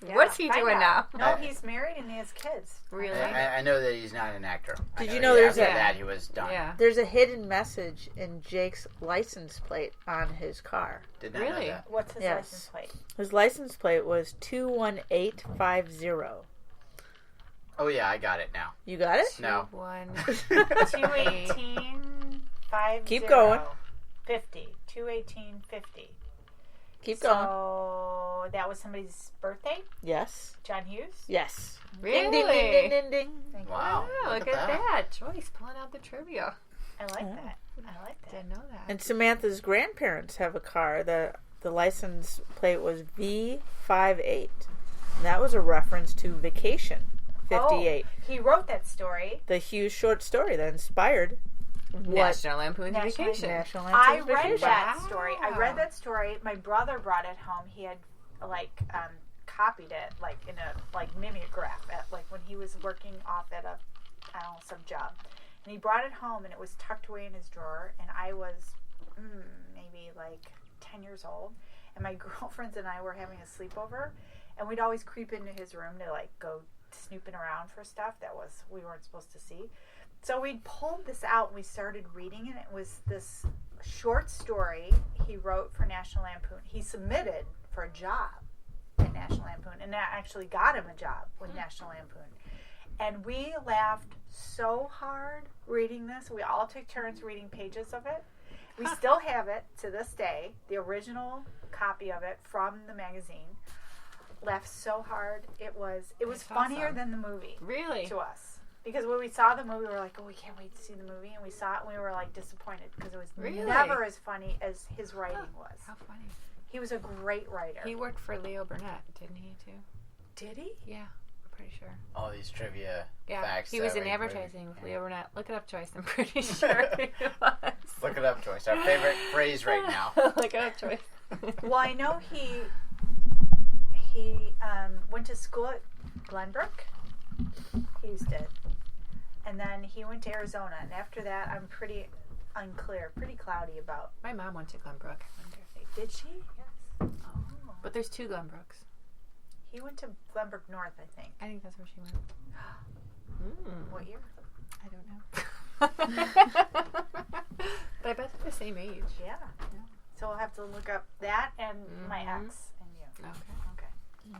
[SPEAKER 3] Yeah,
[SPEAKER 2] what's he doing now?
[SPEAKER 3] No, he's married and he has kids.
[SPEAKER 2] Really?
[SPEAKER 1] I know that he's not an actor.
[SPEAKER 12] Did you know there's
[SPEAKER 1] after that he was done.
[SPEAKER 2] Yeah.
[SPEAKER 12] There's a hidden message in Jake's license plate on his car.
[SPEAKER 1] Did not know that.
[SPEAKER 3] What's his license plate?
[SPEAKER 12] His license plate was 21850.
[SPEAKER 3] Oh
[SPEAKER 1] yeah, I got it now.
[SPEAKER 12] You got it?
[SPEAKER 1] No.
[SPEAKER 3] 21850.
[SPEAKER 12] Keep going.
[SPEAKER 3] 50. 21850.
[SPEAKER 12] Keep going.
[SPEAKER 3] So that was somebody's birthday?
[SPEAKER 12] Yes.
[SPEAKER 3] John Hughes?
[SPEAKER 12] Yes.
[SPEAKER 2] Really?
[SPEAKER 12] Ding, ding, ding, ding, ding, ding.
[SPEAKER 1] Wow.
[SPEAKER 2] Look at that. Joyce pulling out the trivia.
[SPEAKER 3] I like that. I like that.
[SPEAKER 2] Didn't know that.
[SPEAKER 12] And Samantha's grandparents have a car that the license plate was V58. And that was a reference to Vacation 58.
[SPEAKER 3] Oh, he wrote that story.
[SPEAKER 12] The Hughes short story that inspired
[SPEAKER 2] National Lampoon's Vacation.
[SPEAKER 12] National
[SPEAKER 3] I
[SPEAKER 12] Lampoon's
[SPEAKER 3] read
[SPEAKER 12] Vacation.
[SPEAKER 3] that story. I read that story. My brother brought it home. He had copied it in a mimeograph at when he was working off at a some job, and he brought it home and it was tucked away in his drawer. And I was maybe 10 years old, and my girlfriends and I were having a sleepover, and we'd always creep into his room to go snooping around for stuff that we weren't supposed to see. So we pulled this out and we started reading it. It was this short story he wrote for National Lampoon. He submitted for a job at National Lampoon, and that actually got him a job with National Lampoon. And we laughed so hard reading this. We all took turns reading pages of it. We still have it to this day, the original copy of it from the magazine. Laughed so hard. It was funnier than the movie.
[SPEAKER 2] Really?
[SPEAKER 3] To us. Because when we saw the movie, we were like, oh, we can't wait to see the movie. And we saw it and we were disappointed because it was never as funny as his writing was.
[SPEAKER 2] How funny.
[SPEAKER 3] He was a great writer.
[SPEAKER 2] He worked for Leo Burnett, didn't he, too?
[SPEAKER 3] Did he?
[SPEAKER 2] Yeah, I'm pretty sure.
[SPEAKER 1] All these trivia facts.
[SPEAKER 2] He was in advertising with Leo Burnett. Look it up, Joyce. I'm pretty sure he was.
[SPEAKER 1] Look it up, Joyce. Our favorite phrase right now.
[SPEAKER 2] Look it up, Joyce.
[SPEAKER 3] Well, I know he went to school at Glenbrook. Hughes did. And then he went to Arizona. And after that, I'm pretty unclear, pretty cloudy about.
[SPEAKER 2] My mom went to Glenbrook. I wonder if
[SPEAKER 3] Did she? Yes.
[SPEAKER 2] Oh. But there's 2 Glenbrooks.
[SPEAKER 3] He went to Glenbrook North, I think.
[SPEAKER 2] I think that's where she went.
[SPEAKER 3] What year?
[SPEAKER 2] I don't know. But I bet they're the same age.
[SPEAKER 3] Yeah. So we'll have to look up that and my ex and you. Okay.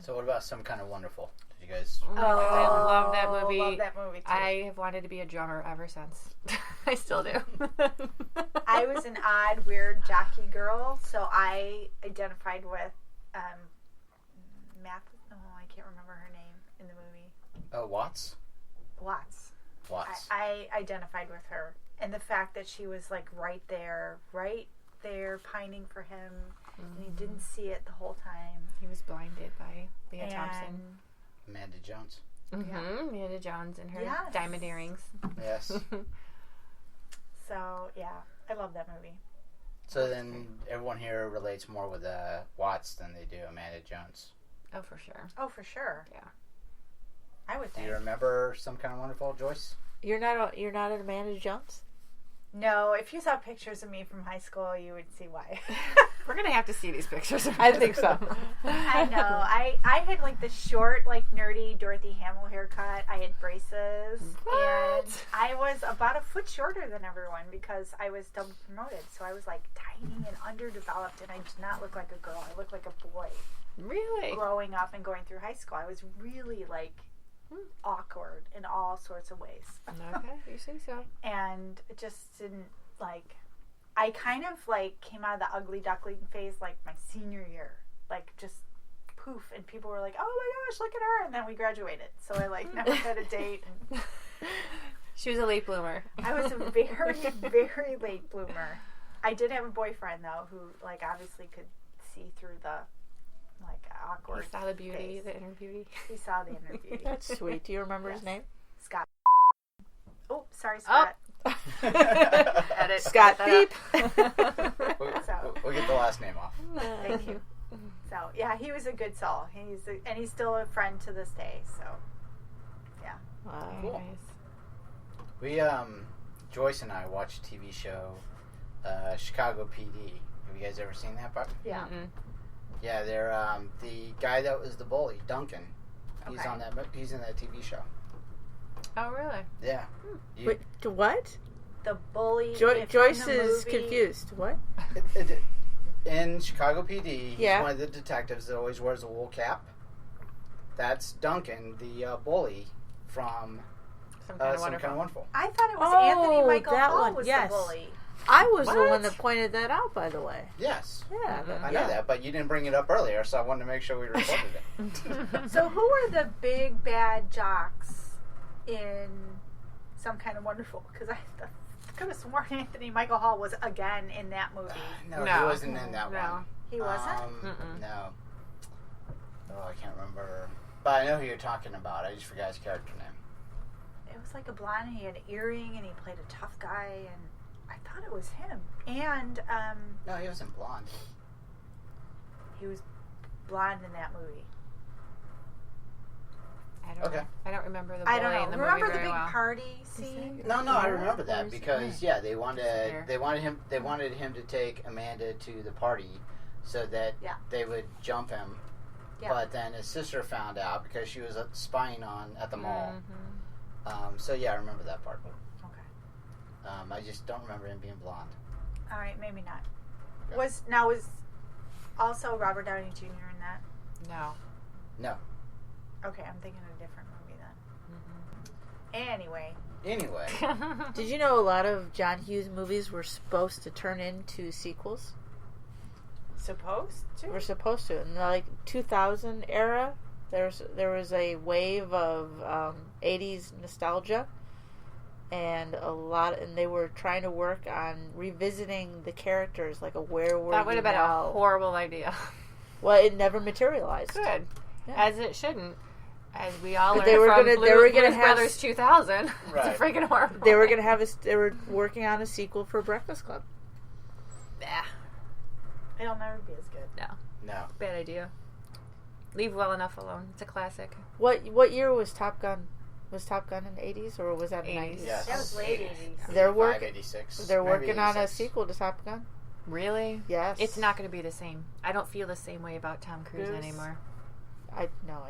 [SPEAKER 1] So what about Some Kind of Wonderful? Did you guys?
[SPEAKER 2] I love that movie.
[SPEAKER 3] Love that movie too.
[SPEAKER 2] I have wanted to be a drummer ever since. I still do.
[SPEAKER 3] I was an odd, weird jockey girl, so I identified with I can't remember her name in the movie.
[SPEAKER 1] Watts.
[SPEAKER 3] I identified with her, and the fact that she was right there, pining for him, and he didn't see it the whole time.
[SPEAKER 2] He was blinded by Leah Thompson.
[SPEAKER 1] Amanda Jones.
[SPEAKER 2] Mm-hmm. Amanda Jones and her diamond earrings.
[SPEAKER 1] Yes.
[SPEAKER 3] So, yeah, I love that movie.
[SPEAKER 1] So then everyone here relates more with Watts than they do Amanda Jones.
[SPEAKER 2] Oh, for sure.
[SPEAKER 3] Yeah. I would think.
[SPEAKER 1] Do you remember Some Kind of Wonderful, Joyce?
[SPEAKER 12] You're not an Amanda Jones?
[SPEAKER 3] No, if you saw pictures of me from high school, you would see why.
[SPEAKER 2] We're going to have to see these pictures.
[SPEAKER 12] I think so.
[SPEAKER 3] I know. I had like the short, like nerdy Dorothy Hamill haircut. I had braces.
[SPEAKER 2] What?
[SPEAKER 3] And I was about a foot shorter than everyone because I was double promoted. So I was like tiny and underdeveloped, and I did not look like a girl. I looked like a boy.
[SPEAKER 2] Really?
[SPEAKER 3] Growing up and going through high school, I was really like awkward in all sorts of ways.
[SPEAKER 2] Okay, you say so.
[SPEAKER 3] And it just didn't like. I kind of like came out of the ugly duckling phase like my senior year, like just poof, and people were like, "Oh my gosh, look at her!" And then we graduated, so I like never had a date. And
[SPEAKER 2] she was a late bloomer.
[SPEAKER 3] I was a very, very late bloomer. I did have a boyfriend though, who like obviously could see through the like awkward.
[SPEAKER 2] He saw the beauty,
[SPEAKER 3] face.
[SPEAKER 2] the inner beauty.
[SPEAKER 3] He saw the inner beauty.
[SPEAKER 12] That's sweet. Do you remember his name?
[SPEAKER 3] Scott. Oh, sorry, Scott.
[SPEAKER 12] Oh.
[SPEAKER 3] Edit.
[SPEAKER 12] Scott beep.
[SPEAKER 1] We'll get the last name off.
[SPEAKER 3] Thank you. So yeah, he was a good soul. He's still a friend to this day. So yeah.
[SPEAKER 12] Wow.
[SPEAKER 1] Cool. We Joyce and I watched a TV show, Chicago PD. Have you guys ever seen that part?
[SPEAKER 3] Yeah.
[SPEAKER 2] Mm-mm.
[SPEAKER 1] Yeah, they're the guy that was the bully, Duncan. He's
[SPEAKER 3] Okay.
[SPEAKER 1] on that. He's in that TV show.
[SPEAKER 2] Oh, really?
[SPEAKER 1] Yeah.
[SPEAKER 12] Wait, what?
[SPEAKER 3] The bully.
[SPEAKER 12] Joyce
[SPEAKER 3] from the
[SPEAKER 12] is
[SPEAKER 3] movie.
[SPEAKER 12] confused. What?
[SPEAKER 1] In Chicago PD, he's
[SPEAKER 12] Yeah.
[SPEAKER 1] one of the detectives that always wears a wool cap. That's Duncan, the bully from Some Kind of Wonderful.
[SPEAKER 3] I thought it was Anthony Michael
[SPEAKER 12] that
[SPEAKER 3] Hall
[SPEAKER 12] one.
[SPEAKER 3] was
[SPEAKER 12] Yes.
[SPEAKER 3] the bully.
[SPEAKER 12] I was the
[SPEAKER 2] What?
[SPEAKER 12] one that pointed that out, by the way.
[SPEAKER 1] Yes.
[SPEAKER 12] Yeah.
[SPEAKER 1] I know that, but you didn't bring it up earlier, so I wanted to make sure we recorded it.
[SPEAKER 3] So who were the big bad jocks in Some Kind of Wonderful? Because I could have sworn Anthony Michael Hall was again in that movie.
[SPEAKER 1] No, he wasn't in that one.
[SPEAKER 3] He wasn't?
[SPEAKER 1] No. Oh, I can't remember. But I know who you're talking about. I just forgot his character name.
[SPEAKER 3] It was like a blonde, and he had an earring, and he played a tough guy, and I thought it was him. And
[SPEAKER 1] no, he wasn't blonde.
[SPEAKER 3] He was blonde in that movie.
[SPEAKER 2] I don't remember the bully
[SPEAKER 3] I don't know.
[SPEAKER 2] in the
[SPEAKER 3] Remember
[SPEAKER 2] movie
[SPEAKER 3] the big
[SPEAKER 2] very well.
[SPEAKER 3] party scene?
[SPEAKER 1] No, I remember that because they wanted him to take Amanda to the party so that they would jump him. Yeah. But then his sister found out because she was spying at the mall. So yeah, I remember that part.
[SPEAKER 3] Okay.
[SPEAKER 1] I just don't remember him being blonde.
[SPEAKER 3] All right, maybe not.
[SPEAKER 1] Yep.
[SPEAKER 3] Was also Robert Downey Jr. in that?
[SPEAKER 1] No.
[SPEAKER 3] Okay, I'm thinking of a different movie then. Anyway.
[SPEAKER 12] Did you know a lot of John Hughes movies were supposed to turn into sequels?
[SPEAKER 3] Supposed to?
[SPEAKER 12] We're supposed to. In the 2000 era, there was a wave of 80s nostalgia, and they were trying to work on revisiting the characters, like a Where Were
[SPEAKER 2] That would
[SPEAKER 12] You
[SPEAKER 2] have been
[SPEAKER 12] Now?
[SPEAKER 2] a horrible idea.
[SPEAKER 12] Well, it never materialized.
[SPEAKER 2] Good.
[SPEAKER 12] Yeah.
[SPEAKER 2] As it shouldn't. As we all
[SPEAKER 12] But
[SPEAKER 2] learned
[SPEAKER 12] they were
[SPEAKER 2] from
[SPEAKER 12] gonna
[SPEAKER 2] Blues
[SPEAKER 12] have
[SPEAKER 2] Brothers 2000.
[SPEAKER 1] Right.
[SPEAKER 2] It's a freaking horrible.
[SPEAKER 12] They were going to have they were working on a sequel for Breakfast Club.
[SPEAKER 2] Yeah.
[SPEAKER 3] It'll never be as good.
[SPEAKER 1] No.
[SPEAKER 2] Bad idea. Leave Well Enough Alone. It's a classic.
[SPEAKER 12] What year was Top Gun? Was Top Gun in the 80s or was that in the 90s?
[SPEAKER 1] Yes.
[SPEAKER 3] That was late 80s.
[SPEAKER 12] They're
[SPEAKER 1] 86.
[SPEAKER 12] They're
[SPEAKER 1] Maybe
[SPEAKER 12] working on a
[SPEAKER 1] 86.
[SPEAKER 12] sequel to Top Gun.
[SPEAKER 2] Really?
[SPEAKER 12] Yes.
[SPEAKER 2] It's not going to be the same. I don't feel the same way about Tom Cruise anymore.
[SPEAKER 12] I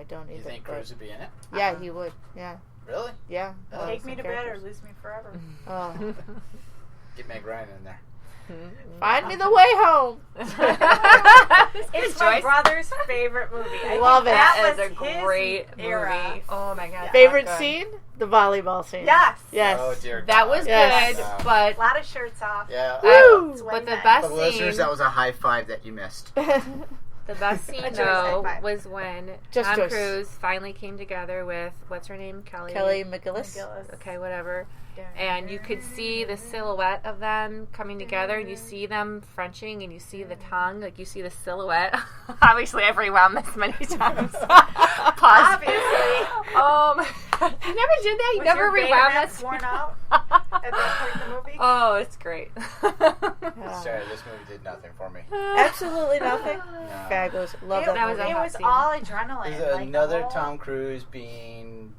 [SPEAKER 12] don't either.
[SPEAKER 1] You think Cruise would be in it?
[SPEAKER 12] Yeah, he would. Yeah.
[SPEAKER 1] Really?
[SPEAKER 12] Yeah.
[SPEAKER 3] Take me to bed or lose me forever.
[SPEAKER 12] Oh.
[SPEAKER 1] Get Meg Ryan in there.
[SPEAKER 12] Find me the way home.
[SPEAKER 3] It's my brother's favorite movie. I
[SPEAKER 12] Love
[SPEAKER 3] think
[SPEAKER 12] it.
[SPEAKER 3] That
[SPEAKER 2] is
[SPEAKER 3] was
[SPEAKER 2] a great
[SPEAKER 3] his era.
[SPEAKER 2] movie. Oh my god.
[SPEAKER 12] Favorite scene? The volleyball scene.
[SPEAKER 3] Yes.
[SPEAKER 12] Yes.
[SPEAKER 1] Oh dear.
[SPEAKER 2] That
[SPEAKER 1] God.
[SPEAKER 2] was
[SPEAKER 12] Yes.
[SPEAKER 2] good,
[SPEAKER 1] No.
[SPEAKER 2] but
[SPEAKER 3] A lot of shirts off.
[SPEAKER 1] Yeah.
[SPEAKER 12] Woo!
[SPEAKER 2] but the best
[SPEAKER 1] For the listeners,
[SPEAKER 2] scene,
[SPEAKER 1] that was a high five that you missed.
[SPEAKER 2] the best scene
[SPEAKER 3] Joyce
[SPEAKER 2] though
[SPEAKER 3] high five.
[SPEAKER 2] was when
[SPEAKER 12] Just
[SPEAKER 2] Tom
[SPEAKER 12] Joyce.
[SPEAKER 2] Cruise finally came together with what's her name,
[SPEAKER 12] Kelly McGillis.
[SPEAKER 2] Okay, whatever. And you could see the silhouette of them coming together, and you see them Frenching, and you see the tongue, like you see the silhouette. Obviously, I've rewound this many times. Pause.
[SPEAKER 3] Obviously.
[SPEAKER 2] You never did that? You
[SPEAKER 3] Was
[SPEAKER 2] never
[SPEAKER 3] your
[SPEAKER 2] rewound
[SPEAKER 3] Betamax
[SPEAKER 2] that?
[SPEAKER 3] worn out at that point in the movie?
[SPEAKER 2] Oh, it's great.
[SPEAKER 1] Sorry, this movie did nothing for me.
[SPEAKER 12] Absolutely nothing.
[SPEAKER 1] No.
[SPEAKER 12] Fabulous. Love
[SPEAKER 3] It
[SPEAKER 12] that
[SPEAKER 3] was
[SPEAKER 12] movie.
[SPEAKER 3] all adrenaline.
[SPEAKER 1] There's
[SPEAKER 3] like
[SPEAKER 1] another
[SPEAKER 3] the whole-
[SPEAKER 1] Tom Cruise being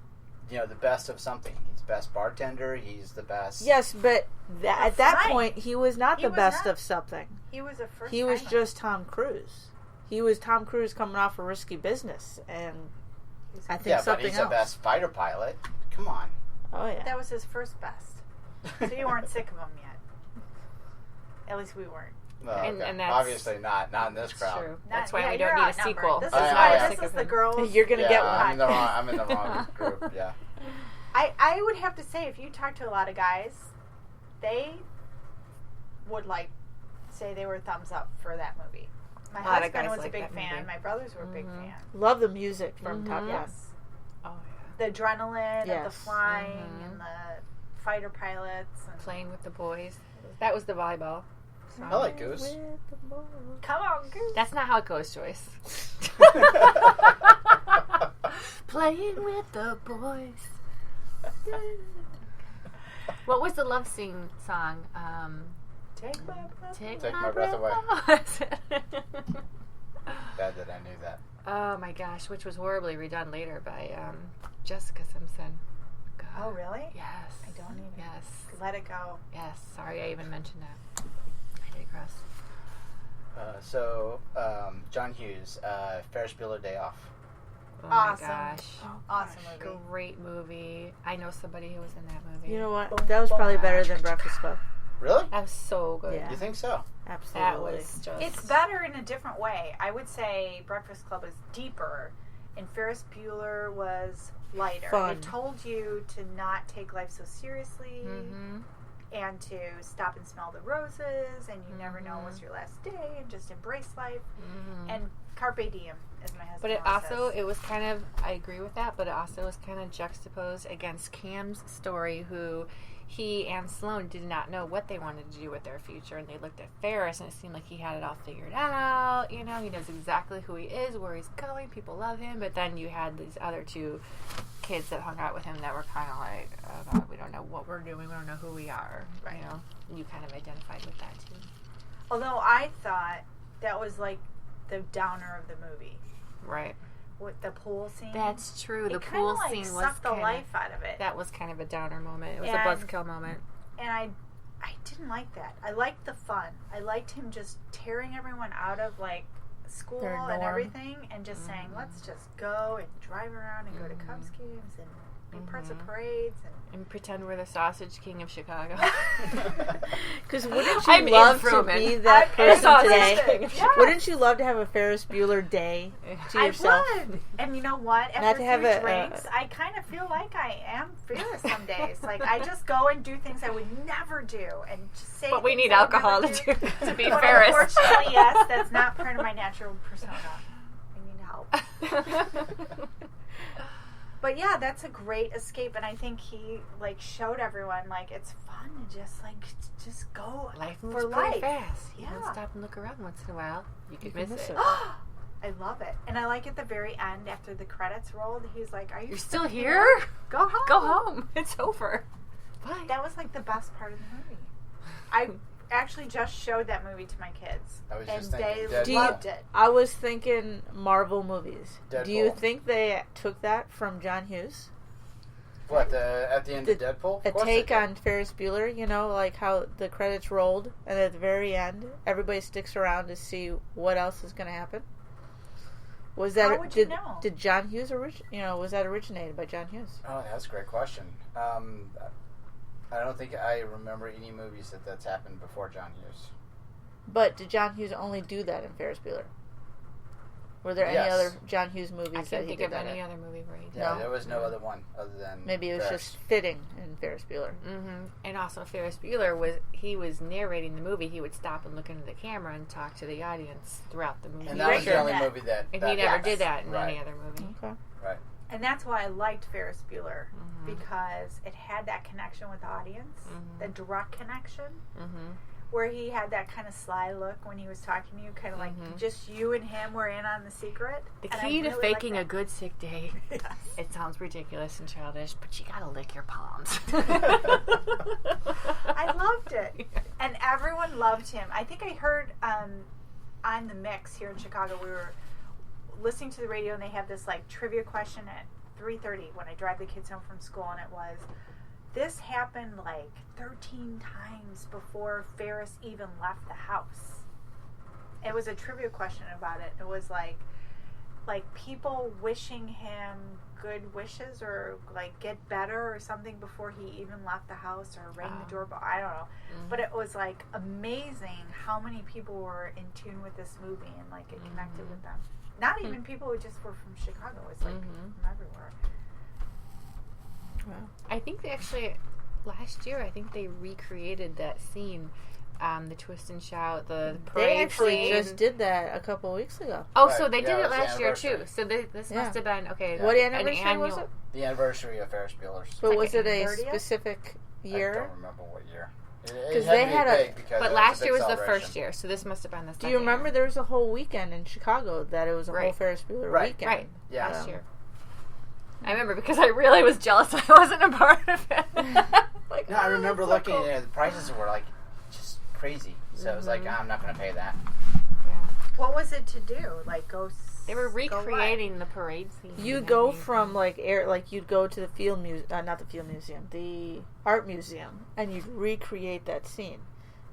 [SPEAKER 1] the best of something. He's the best bartender. He's the best.
[SPEAKER 12] Yes, but at that point, he was not the best of something.
[SPEAKER 3] He was a first.
[SPEAKER 12] He was just Tom Cruise. He was Tom Cruise coming off a Risky Business, and I think something else.
[SPEAKER 1] But he's the best fighter pilot. Come on.
[SPEAKER 12] Oh yeah.
[SPEAKER 3] That was his first best. So you weren't sick of him yet. At least we weren't.
[SPEAKER 1] Well, and that's obviously not in this crowd.
[SPEAKER 2] True. That's why we don't need a sequel.
[SPEAKER 3] This is why this is the girls.
[SPEAKER 12] You're gonna get one.
[SPEAKER 1] I'm in the wrong group. Yeah.
[SPEAKER 3] I would have to say, if you talk to a lot of guys, they would say they were thumbs up for that movie. My husband was a big fan. My brothers were big fans.
[SPEAKER 12] Love the music from Top Gun.
[SPEAKER 3] Yes. Oh yeah. The adrenaline of the flying and the fighter pilots and
[SPEAKER 2] playing with the boys. That was the volleyball.
[SPEAKER 1] I like Goose.
[SPEAKER 3] Come on, Goose.
[SPEAKER 2] That's not how it goes, Joyce. Playing with the boys. What was the love scene song?
[SPEAKER 3] Take
[SPEAKER 1] my breath away. Bad that I knew that.
[SPEAKER 2] Oh my gosh, which was horribly redone later by Jessica Simpson. God.
[SPEAKER 3] Oh really?
[SPEAKER 2] Yes.
[SPEAKER 3] I don't even.
[SPEAKER 2] Yes.
[SPEAKER 3] Let it go.
[SPEAKER 2] Yes. Sorry, I even mentioned that. I digress.
[SPEAKER 1] John Hughes, Ferris Bueller Day Off.
[SPEAKER 2] Oh
[SPEAKER 3] awesome.
[SPEAKER 2] My gosh.
[SPEAKER 3] Awesome movie.
[SPEAKER 2] Great movie. I know somebody who was in that movie.
[SPEAKER 12] You know what? That was probably better than Breakfast Club.
[SPEAKER 1] Really?
[SPEAKER 2] That was so good.
[SPEAKER 1] Yeah. You think so?
[SPEAKER 12] Absolutely.
[SPEAKER 2] That was just...
[SPEAKER 3] It's better in a different way. I would say Breakfast Club is deeper, and Ferris Bueller was lighter.
[SPEAKER 12] Fun.
[SPEAKER 3] It told you to not take life so seriously, and to stop and smell the roses, and you never know what's your last day, and just embrace life, and carpe diem, as my husband
[SPEAKER 2] But it
[SPEAKER 3] always
[SPEAKER 2] also,
[SPEAKER 3] says.
[SPEAKER 2] it was kind of, I agree with that, but it also was kind of juxtaposed against Cam's story, who he and Sloane did not know what they wanted to do with their future, and they looked at Ferris, and it seemed like he had it all figured out. You know, he knows exactly who he is, where he's going, people love him. But then you had these other two kids that hung out with him that were kind of like, oh God, we don't know what we're doing, we don't know who we are. Right. You know, you kind of identified with that too.
[SPEAKER 3] Although I thought that was like the downer of the movie.
[SPEAKER 2] Right.
[SPEAKER 3] With the pool scene.
[SPEAKER 2] That's true. The
[SPEAKER 3] it
[SPEAKER 2] pool
[SPEAKER 3] kinda,
[SPEAKER 2] scene was
[SPEAKER 3] sucked the
[SPEAKER 2] kinda,
[SPEAKER 3] life out of it.
[SPEAKER 2] That was kind of a downer moment. It was a buzzkill moment.
[SPEAKER 3] And I didn't like that. I liked the fun. I liked him just tearing everyone out of like school and everything, and just saying, let's just go and drive around and go to Cubs games and be parts of parades
[SPEAKER 2] and pretend we're the Sausage King of Chicago.
[SPEAKER 12] Because wouldn't you love to be that person today? Yeah. Wouldn't you love to have a Ferris Bueller day to yourself?
[SPEAKER 3] I would. And you know what? After a few drinks, I kind of feel like I am fearless some days. Like I just go and do things I would never do, and just say.
[SPEAKER 2] But we need alcohol to be
[SPEAKER 3] but
[SPEAKER 2] Ferris.
[SPEAKER 3] Unfortunately, yes, that's not part of my natural persona. I need help. But yeah, that's a great escape, and I think he like showed everyone like it's fun to just go.
[SPEAKER 2] Life moves pretty fast. You don't stop and look around once in a while. You could miss it.
[SPEAKER 3] I love it, and I like at the very end after the credits rolled, he's like, "Are you
[SPEAKER 2] still here?
[SPEAKER 3] Go home.
[SPEAKER 2] Go home. It's over."
[SPEAKER 3] Bye. That was like the best part of the movie. I actually just showed that movie to my kids, and they loved it.
[SPEAKER 12] I was thinking Marvel movies.
[SPEAKER 1] Deadpool.
[SPEAKER 12] Do you think they took that from John Hughes?
[SPEAKER 1] What, at the end of Deadpool?
[SPEAKER 12] A take on Ferris Bueller, you know, like how the credits rolled, and at the very end, everybody sticks around to see what else is going to happen. Was that?
[SPEAKER 3] How would you know?
[SPEAKER 12] Did John Hughes was that originated by John Hughes?
[SPEAKER 1] Oh, that's a great question. I don't think I remember any movies that's happened before John Hughes.
[SPEAKER 12] But did John Hughes only do that in Ferris Bueller? Were there any other John Hughes movies that he did that in?
[SPEAKER 2] I can't think of any other movie where he did
[SPEAKER 1] that. There was no other one other than
[SPEAKER 12] maybe it was just fitting in Ferris Bueller.
[SPEAKER 2] Mm-hmm. And also Ferris Bueller was narrating the movie. He would stop and look into the camera and talk to the audience throughout the movie.
[SPEAKER 1] And that was the only movie that...
[SPEAKER 2] And he never did that in any other movie.
[SPEAKER 12] Okay.
[SPEAKER 1] Right.
[SPEAKER 3] And that's why I liked Ferris Bueller, because it had that connection with the audience, the direct connection, where he had that kind of sly look when he was talking to you, kind of like just you and him were in on the secret.
[SPEAKER 2] The key to faking a good sick day, it sounds ridiculous and childish, but you gotta lick your palms.
[SPEAKER 3] I loved it. And everyone loved him. I think I heard on the Mix here in Chicago, we were listening to the radio, and they have this like trivia question at 3:30 when I drive the kids home from school, and it was, this happened like 13 times before Ferris even left the house. It was a trivia question about it. It was like people wishing him good wishes or like get better or something before he even left the house or rang the doorbell. I don't know. But it was like amazing how many people were in tune with this movie and like it connected with them. Not even people who just were from Chicago. It's like people from everywhere.
[SPEAKER 2] Wow. I think they actually, last year, I think they recreated that scene. The twist and shout, the parade
[SPEAKER 12] They actually
[SPEAKER 2] scene.
[SPEAKER 12] just did that a couple of weeks ago.
[SPEAKER 2] Oh, so they did it last year too. So this must have been
[SPEAKER 12] What anniversary was it?
[SPEAKER 1] The anniversary of Ferris Bueller's.
[SPEAKER 12] But was it a specific year?
[SPEAKER 1] I don't remember what year.
[SPEAKER 12] Because they had
[SPEAKER 2] but last year was the first year, so this must have been the second.
[SPEAKER 12] Do you remember there was a whole weekend in Chicago that it was a whole Ferris Bueller weekend?
[SPEAKER 2] Right. Yeah. Last year. I remember because I really was jealous I wasn't a part of it.
[SPEAKER 1] No, I remember looking at it. The prices were like just crazy. So it was like, I'm not going to pay that.
[SPEAKER 3] Yeah. What was it to do? Like go?
[SPEAKER 2] They were recreating the parade scene.
[SPEAKER 12] You go from you'd go to the not the field museum, the art museum, and you'd recreate that scene,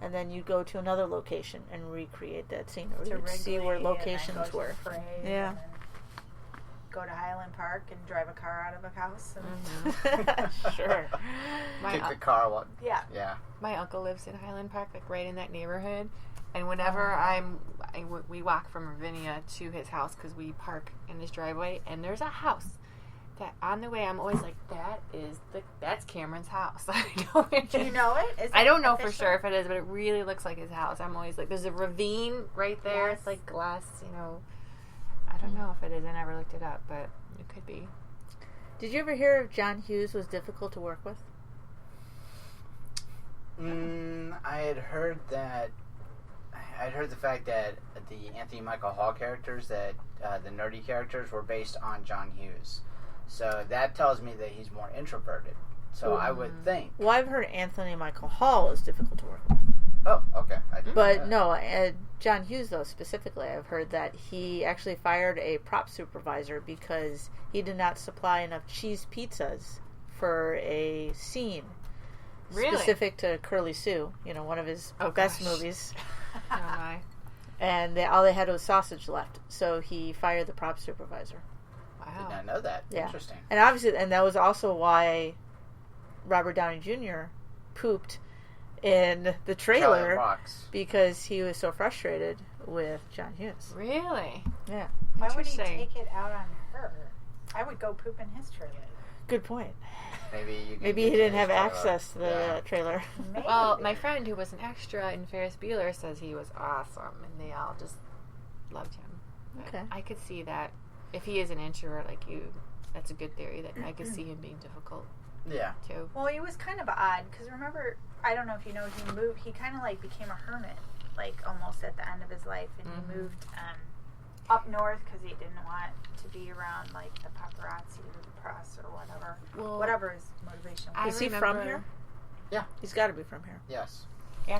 [SPEAKER 12] and then you'd go to another location and recreate that scene, or you'd see where locations were. Yeah.
[SPEAKER 3] Go to Highland Park and drive a car out of a house.
[SPEAKER 12] Sure.
[SPEAKER 1] Kick the car.
[SPEAKER 3] Yeah.
[SPEAKER 2] My uncle lives in Highland Park, like right in that neighborhood. And whenever we walk from Ravinia to his house because we park in his driveway, and there's a house that on the way I'm always like, that's Cameron's house.
[SPEAKER 3] Do you know it?
[SPEAKER 2] I don't know for sure if it is, but it really looks like his house. I'm always like, there's a ravine right there. Yes. It's like glass, I don't know if it is. I never looked it up, but it could be.
[SPEAKER 12] Did you ever hear if John Hughes was difficult to work with?
[SPEAKER 1] I had heard that. I'd heard the fact that the Anthony Michael Hall characters, that the nerdy characters, were based on John Hughes. So that tells me that he's more introverted. So I would think.
[SPEAKER 12] Well, I've heard Anthony Michael Hall is difficult to work with.
[SPEAKER 1] Oh, okay. I didn't know that.
[SPEAKER 12] No, John Hughes, though, specifically, I've heard that he actually fired a prop supervisor because he did not supply enough cheese pizzas for a scene.
[SPEAKER 2] Really?
[SPEAKER 12] Specific to Curly Sue, one of his best movies.
[SPEAKER 2] Oh, my.
[SPEAKER 12] And all they had was sausage left, so he fired the prop supervisor.
[SPEAKER 1] Wow. Did not know that.
[SPEAKER 12] Yeah.
[SPEAKER 1] Interesting.
[SPEAKER 12] And obviously, that was also why Robert Downey Jr. pooped in the trailer because he was so frustrated with John Hughes.
[SPEAKER 2] Really?
[SPEAKER 12] Yeah.
[SPEAKER 3] Why would he take it out on her? I would go poop in his trailer.
[SPEAKER 12] Good point.
[SPEAKER 1] Maybe
[SPEAKER 12] he didn't have access to the trailer.
[SPEAKER 3] Maybe.
[SPEAKER 2] Well, my friend who was an extra in Ferris Bueller says he was awesome, and they all just loved him.
[SPEAKER 12] Okay.
[SPEAKER 2] I could see that if he is an introvert like you, that's a good theory. That I could see him being difficult.
[SPEAKER 1] Yeah.
[SPEAKER 2] Too.
[SPEAKER 3] Well, he was kind of odd because remember, I don't know if you know, he moved. He kind of like became a hermit, like almost at the end of his life, and he moved up north because he didn't want to be around like the paparazzi or the press or whatever.
[SPEAKER 2] Well,
[SPEAKER 3] whatever his motivation was.
[SPEAKER 12] Is he from here?
[SPEAKER 1] Yeah,
[SPEAKER 12] he's got to be from here.
[SPEAKER 1] Yes.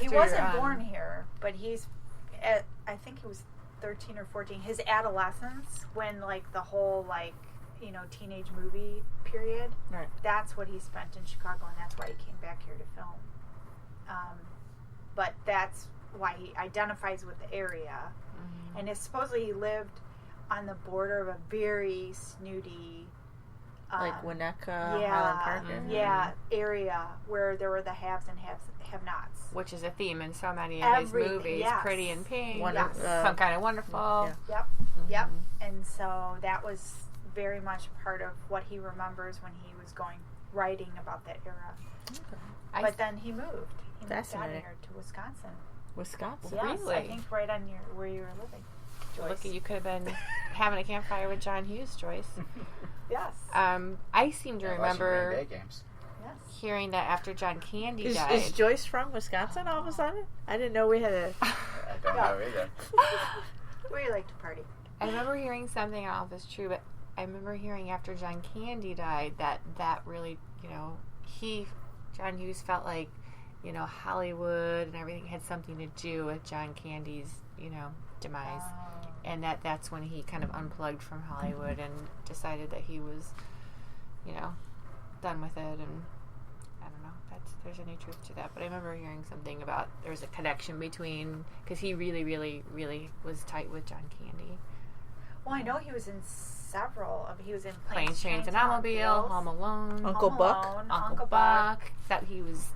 [SPEAKER 3] He wasn't born here, but he's. I think he was 13 or 14. His adolescence, when like the whole teenage movie period.
[SPEAKER 12] Right.
[SPEAKER 3] That's what he spent in Chicago, and that's why he came back here to film. But that's why he identifies with the area. And supposedly he lived on the border of a very snooty,
[SPEAKER 12] like Winnetka, Highland Park.
[SPEAKER 3] Area where there were the haves and have-nots.
[SPEAKER 2] Which is a theme in so many of his movies.
[SPEAKER 3] Yes.
[SPEAKER 2] Pretty in Pink,
[SPEAKER 3] Some
[SPEAKER 2] Kind of Wonderful.
[SPEAKER 3] Yeah. Yep. And so that was very much part of what he remembers when he was writing about that era. Okay. But then he moved. He moved out here to Wisconsin.
[SPEAKER 12] Wisconsin?
[SPEAKER 3] Yes,
[SPEAKER 2] really?
[SPEAKER 3] I think right on where you were living, Joyce.
[SPEAKER 2] Look, you could have been having a campfire with John Hughes, Joyce.
[SPEAKER 3] Yes.
[SPEAKER 2] I seem to remember
[SPEAKER 1] games.
[SPEAKER 2] hearing that after John Candy died.
[SPEAKER 12] Is Joyce from Wisconsin all of a sudden? I didn't know we had a...
[SPEAKER 1] I don't know either.
[SPEAKER 3] Where you like to party.
[SPEAKER 2] I remember hearing something, I don't know if it's true, but I remember hearing after John Candy died that really, John Hughes felt like, Hollywood and everything had something to do with John Candy's, demise. And that's when he kind of unplugged from Hollywood and decided that he was done with it, and I don't know there's any truth to that, but I remember hearing something about there's a connection between, because he really, really, really was tight with John Candy.
[SPEAKER 3] Well, I know he was in several of. He was in
[SPEAKER 2] Planes, Trains, and Automobiles, Home Alone,
[SPEAKER 12] Uncle Buck.
[SPEAKER 2] Uncle Buck. That he was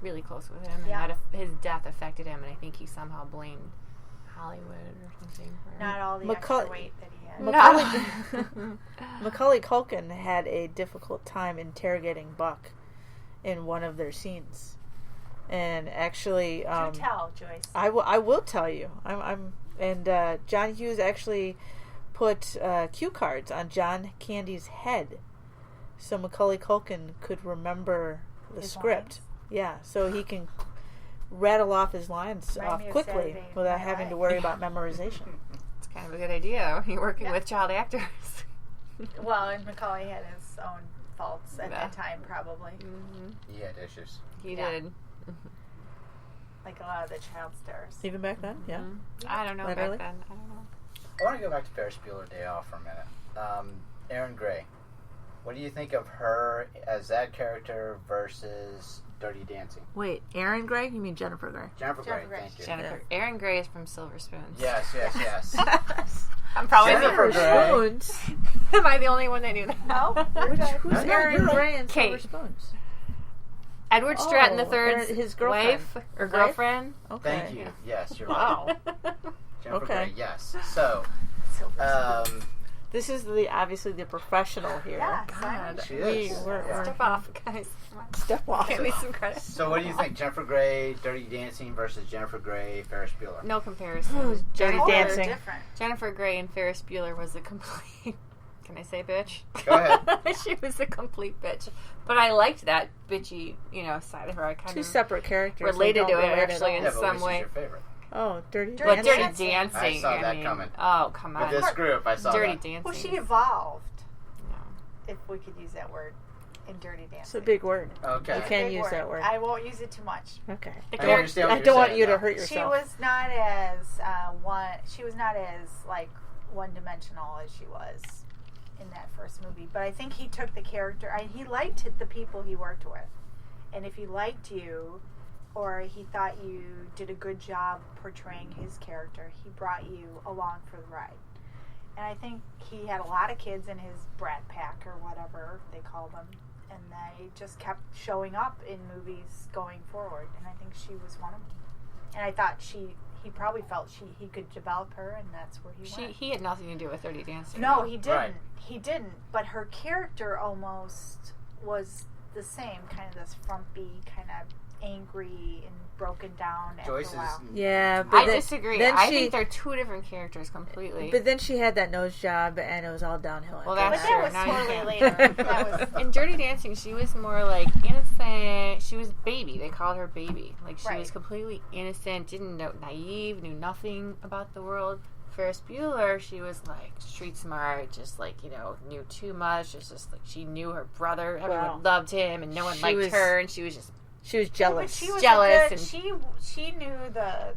[SPEAKER 2] really close with him, and that his death affected him, and I think he somehow blamed Hollywood or something.
[SPEAKER 3] Not all the extra weight that he had.
[SPEAKER 12] Macaulay Culkin had a difficult time interrogating Buck in one of their scenes, and actually,
[SPEAKER 3] do tell, Joyce.
[SPEAKER 12] I will tell you. John Hughes actually put cue cards on John Candy's head, so Macaulay Culkin could remember the script.
[SPEAKER 3] Lines?
[SPEAKER 12] Yeah, so he can rattle off his lines quickly without having to worry about memorization.
[SPEAKER 2] It's kind of a good idea. You're working with child actors.
[SPEAKER 3] Well, and Macaulay had his own faults at that time, probably.
[SPEAKER 1] Mm-hmm. He had issues.
[SPEAKER 2] He did.
[SPEAKER 3] Like a lot of the child stars.
[SPEAKER 12] Even back then? Yeah.
[SPEAKER 2] I don't know back then. I don't know.
[SPEAKER 1] I want to go back to Ferris Bueller Day Off for a minute. Erin Gray. What do you think of her as that character versus Dirty Dancing?
[SPEAKER 12] Wait, Erin Gray? You mean Jennifer Gray?
[SPEAKER 1] Jennifer Gray, thank you.
[SPEAKER 2] Jennifer. Yeah. Erin Gray is from Silver Spoons.
[SPEAKER 1] Yes.
[SPEAKER 2] I'm probably
[SPEAKER 12] Silver Spoons.
[SPEAKER 2] Am I the only one that knew that?
[SPEAKER 3] No.
[SPEAKER 12] Who's Erin Gray in Silver Spoons?
[SPEAKER 2] Edward Stratton III's
[SPEAKER 12] his girlfriend.
[SPEAKER 2] wife or girlfriend.
[SPEAKER 12] Okay.
[SPEAKER 1] Thank you. Yes, you're right. Jennifer Gray, yes. So,
[SPEAKER 12] this is obviously the professional here.
[SPEAKER 3] Yeah,
[SPEAKER 2] God.
[SPEAKER 1] She is.
[SPEAKER 2] Step off, guys.
[SPEAKER 12] Step off.
[SPEAKER 2] Give me some credit.
[SPEAKER 1] So what do you think? Jennifer Gray, Dirty Dancing versus Jennifer Gray, Ferris Bueller?
[SPEAKER 2] No comparison.
[SPEAKER 12] Dirty Dancing.
[SPEAKER 2] Jennifer Gray and Ferris Bueller was a complete... Can I say bitch?
[SPEAKER 1] Go ahead.
[SPEAKER 2] She was a complete bitch. But I liked that bitchy, side of her. I kind
[SPEAKER 12] Two
[SPEAKER 2] of
[SPEAKER 12] separate characters.
[SPEAKER 2] related to it, actually, in some way.
[SPEAKER 1] Your favorite?
[SPEAKER 12] Oh, Dirty
[SPEAKER 2] Dancing.
[SPEAKER 12] Dancing.
[SPEAKER 2] Dirty Dancing.
[SPEAKER 1] I saw that coming.
[SPEAKER 2] Oh, come on.
[SPEAKER 1] With this group, I saw
[SPEAKER 2] Dirty
[SPEAKER 1] that.
[SPEAKER 2] Dancing.
[SPEAKER 3] Well, she evolved.
[SPEAKER 2] No.
[SPEAKER 3] If we could use that word in Dirty Dancing.
[SPEAKER 12] It's a big word.
[SPEAKER 1] Okay.
[SPEAKER 12] You can't use that word.
[SPEAKER 3] I won't use it too much.
[SPEAKER 12] Okay.
[SPEAKER 1] I understand what
[SPEAKER 12] I don't want you
[SPEAKER 1] though.
[SPEAKER 12] to hurt yourself.
[SPEAKER 3] She was not as one-dimensional as she was in that first movie. But I think he took the character. He liked the people he worked with, and if he liked you, or he thought you did a good job portraying his character, he brought you along for the ride. And I think he had a lot of kids in his brat pack or whatever they called them, and they just kept showing up in movies going forward. And I think she was one of them. And I thought he probably felt he could develop her, and that's where he went.
[SPEAKER 2] He had nothing to do with Dirty Dancing.
[SPEAKER 3] No, he didn't.
[SPEAKER 1] Right.
[SPEAKER 3] He didn't. But her character almost was the same, kind of this frumpy, kind of angry and broken down after a while.
[SPEAKER 12] Yeah,
[SPEAKER 2] but I disagree. I think they're two different characters completely.
[SPEAKER 12] But then she had that nose job, and it was all downhill.
[SPEAKER 2] Well, that's
[SPEAKER 3] true. But that was totally later.
[SPEAKER 2] In Dirty Dancing, she was more like innocent. She was baby. They called her baby. Like she was completely innocent, didn't know, naive, knew nothing about the world. Ferris Bueller, she was like street smart, just like, knew too much. It's just like she knew her brother. Everyone loved him, and no one liked her, and she was just.
[SPEAKER 12] She was jealous.
[SPEAKER 3] She was
[SPEAKER 2] jealous.
[SPEAKER 3] And she knew the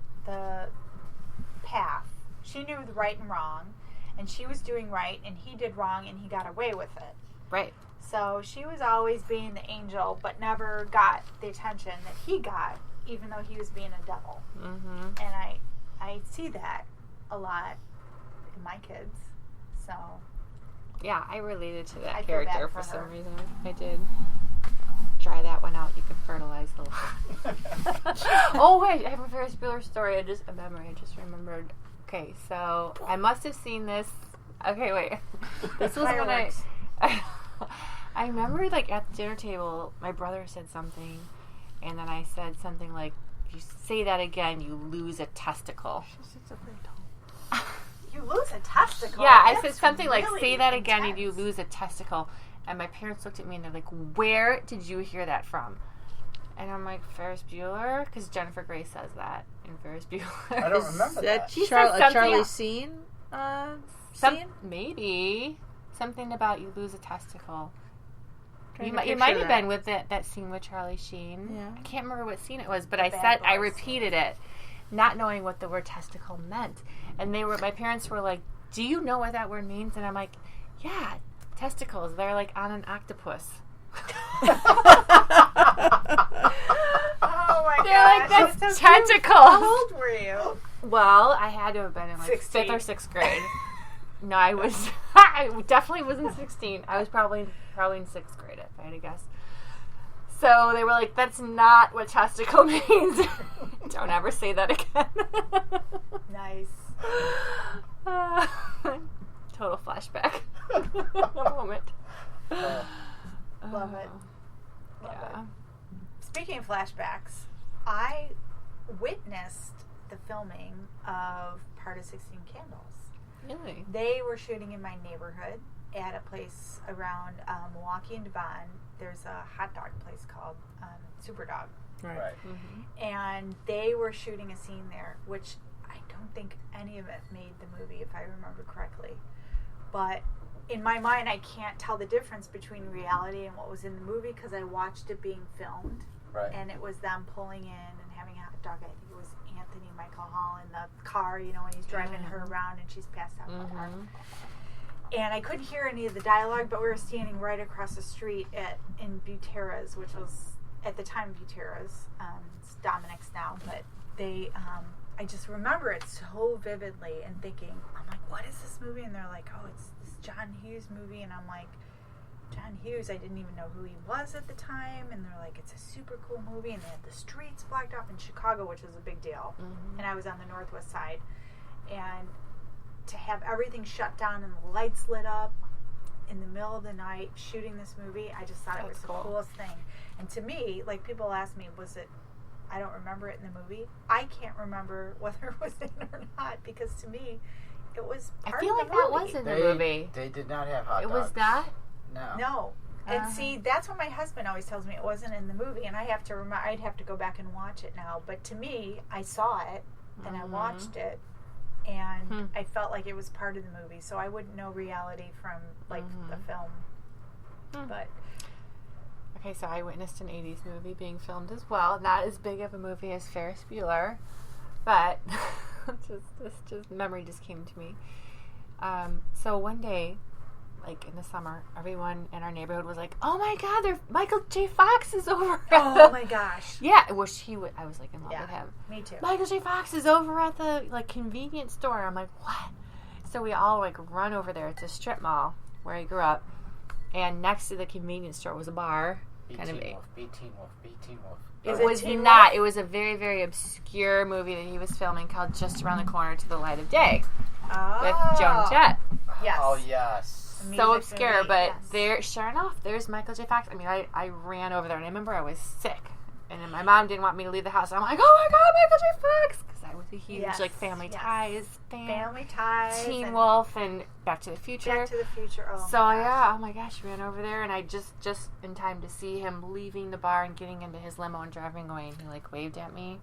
[SPEAKER 3] path. She knew the right and wrong, and she was doing right, and he did wrong, and he got away with it.
[SPEAKER 2] Right.
[SPEAKER 3] So she was always being the angel, but never got the attention that he got, even though he was being a devil.
[SPEAKER 2] Mm-hmm.
[SPEAKER 3] And I see that a lot in my kids. So
[SPEAKER 2] yeah, I related to that
[SPEAKER 3] I feel
[SPEAKER 2] character
[SPEAKER 3] bad
[SPEAKER 2] for
[SPEAKER 3] her.
[SPEAKER 2] some reason. I did. Try that one out. You can fertilize the land. Oh wait, I have a Ferris Bueller story. A memory. I just remembered. Okay, so I must have seen this. Okay, wait. This was when I remember, like, at the dinner table, my brother said something, and then I said something like, "If you say that again, you lose a testicle."
[SPEAKER 3] You lose a testicle?
[SPEAKER 2] Yeah, I
[SPEAKER 3] That's
[SPEAKER 2] said something like,
[SPEAKER 3] really
[SPEAKER 2] "Say that again,
[SPEAKER 3] intense.
[SPEAKER 2] and you lose a testicle." And my parents looked at me and they're like, "Where did you hear that from?" And I'm like, "Ferris Bueller," because Jennifer Grey says that in Ferris Bueller.
[SPEAKER 1] I don't remember that.
[SPEAKER 2] She said something
[SPEAKER 12] Charlie
[SPEAKER 2] else.
[SPEAKER 12] scene?
[SPEAKER 2] Maybe something about you lose a testicle. You might
[SPEAKER 12] picture
[SPEAKER 2] have been with that scene with Charlie Sheen.
[SPEAKER 12] Yeah.
[SPEAKER 2] I can't remember what scene it was, but I repeated it, not knowing what the word testicle meant. And my parents were like, "Do you know what that word means?" And I'm like, "Yeah, testicles. They're like on an octopus.
[SPEAKER 3] Oh my god!
[SPEAKER 2] They're like, that's tentacles.
[SPEAKER 3] How old were you?
[SPEAKER 2] Well, I had to have been in like
[SPEAKER 3] 16.
[SPEAKER 2] 5th or 6th grade. No, I was. I definitely wasn't 16. I was probably in 6th grade, if I had to guess. So they were like, "That's not what testicle means. Don't ever say that again."
[SPEAKER 3] Nice.
[SPEAKER 2] Total flashback moment.
[SPEAKER 3] Love it.
[SPEAKER 2] Yeah.
[SPEAKER 3] Speaking of flashbacks, I witnessed the filming of Part of 16 Candles.
[SPEAKER 2] Really?
[SPEAKER 3] They were shooting in my neighborhood at a place around Milwaukee and Devon. There's a hot dog place called Super Dog.
[SPEAKER 1] Right.
[SPEAKER 2] Mm-hmm.
[SPEAKER 3] And they were shooting a scene there, which I don't think any of it made the movie, if I remember correctly. But in my mind, I can't tell the difference between reality and what was in the movie because I watched it being filmed.
[SPEAKER 1] Right.
[SPEAKER 3] And it was them pulling in and having a hot dog. I think it was Anthony Michael Hall in the car, you know, when he's driving her around and she's passed out in the car. And I couldn't hear any of the dialogue, but we were standing right across the street in Butera's, which was at the time Butera's. It's Dominic's now, but they. I just remember it so vividly and thinking, I'm like, what is this movie? And they're like, oh, it's this John Hughes movie. And I'm like, John Hughes, I didn't even know who he was at the time. And they're like, it's a super cool movie. And they had the streets blocked off in Chicago, which was a big deal. Mm-hmm. And I was on the Northwest side. And to have everything shut down and the lights lit up in the middle of the night shooting this movie, I just thought it was the coolest thing. And to me, like, people ask me, was it, I don't remember it in the movie. I can't remember whether it was in or not because to me, it was part
[SPEAKER 2] I feel
[SPEAKER 3] of the
[SPEAKER 2] like
[SPEAKER 3] movie.
[SPEAKER 2] that was in the movie.
[SPEAKER 1] They did not have hot dogs.
[SPEAKER 2] It was that?
[SPEAKER 3] No. And see, that's what my husband always tells me, it wasn't in the movie, and I have to I'd have to go back and watch it now. But to me, I saw it and I watched it, and I felt like it was part of the movie, so I wouldn't know reality from like the film. But
[SPEAKER 2] okay, so I witnessed an 80s movie being filmed as well. Not as big of a movie as Ferris Bueller, but this memory just came to me. So one day, like in the summer, everyone in our neighborhood was like, "Oh my God, Michael J. Fox is over."
[SPEAKER 3] Oh my gosh!
[SPEAKER 2] Yeah, I wish he would. I was like in love with him.
[SPEAKER 3] Me too.
[SPEAKER 2] Michael J. Fox is over at the like convenience store. I'm like, what? So we all like run over there. It's a strip mall where I grew up, and next to the convenience store was a bar.
[SPEAKER 1] B-Teen Wolf.
[SPEAKER 2] It was not. It was a very, very obscure movie that he was filming called Just Around the Corner to the Light of Day with Joan Jett.
[SPEAKER 3] Yes.
[SPEAKER 1] Oh, yes.
[SPEAKER 2] So obscure, but there, sure enough, there's Michael J. Fox. I mean, I ran over there, and I remember I was sick, and then my mom didn't want me to leave the house. And I'm like, oh my God, Michael J. Fox! Because I was a huge like Family Ties fan.
[SPEAKER 3] Family Ties.
[SPEAKER 2] Teen Wolf and Back to the Future.
[SPEAKER 3] Back to the Future. Oh
[SPEAKER 2] so yeah, oh my gosh, ran over there, and I just in time to see him leaving the bar and getting into his limo and driving away, and he like waved at me.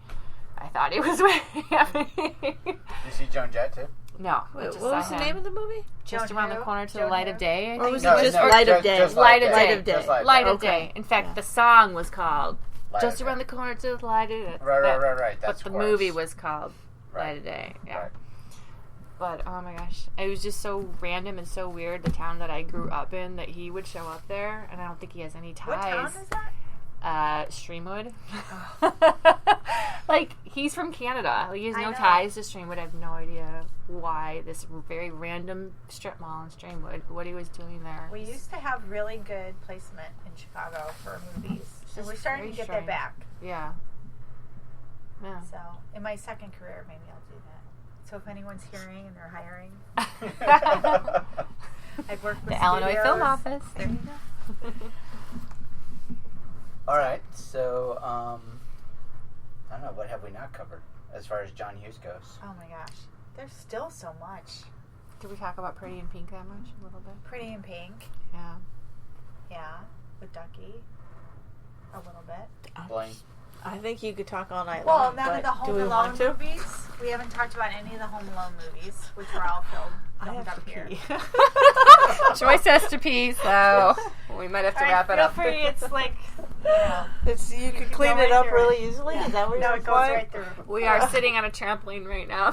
[SPEAKER 2] I thought he was waving at me.
[SPEAKER 1] You see Joan Jett too?
[SPEAKER 2] No.
[SPEAKER 12] Wait, what was the name of the movie?
[SPEAKER 2] Just Around the Corner to the Light of Day.
[SPEAKER 12] Or was it just Light of Day?
[SPEAKER 2] Light of Day. Light of
[SPEAKER 12] Okay.
[SPEAKER 2] Day. In fact, the song was called Just Around the Corner to the Light of Day.
[SPEAKER 1] Right.
[SPEAKER 2] But the movie was called Light of Day. Yeah.
[SPEAKER 1] Right.
[SPEAKER 2] But oh my gosh, it was just so random and so weird. The town that I grew up in, that he would show up there, and I don't think he has any ties.
[SPEAKER 3] What town is that?
[SPEAKER 2] Streamwood. Like, he's from Canada. Like, he has no ties to Streamwood. I have no idea why this very random strip mall in Streamwood, what he was doing there.
[SPEAKER 3] We used to have really good placement in Chicago for movies. So we're starting to get that back.
[SPEAKER 2] Yeah.
[SPEAKER 3] So, in my second career, maybe I'll do that. So if anyone's hearing and they're hiring, I've worked with
[SPEAKER 2] the Illinois Film Office.
[SPEAKER 3] There you go.
[SPEAKER 1] All right, so I don't know, what have we not covered as far as John Hughes goes?
[SPEAKER 3] Oh my gosh, there's still so much.
[SPEAKER 2] Did we talk about Pretty in Pink that much? A little bit.
[SPEAKER 3] Pretty in Pink. Yeah, with Ducky. A little bit.
[SPEAKER 1] Blaine.
[SPEAKER 12] I think you could talk all night
[SPEAKER 3] long.
[SPEAKER 12] long.
[SPEAKER 3] Well, none of the Home Alone movies. We haven't talked about any of the Home Alone movies, which were all filmed up here.
[SPEAKER 2] Joyce has to pee, so we might have to wrap it up.
[SPEAKER 3] Feel free. It's like
[SPEAKER 12] You can clean it up really easily. Is that what you're
[SPEAKER 3] it goes right through.
[SPEAKER 2] We are sitting on a trampoline right now.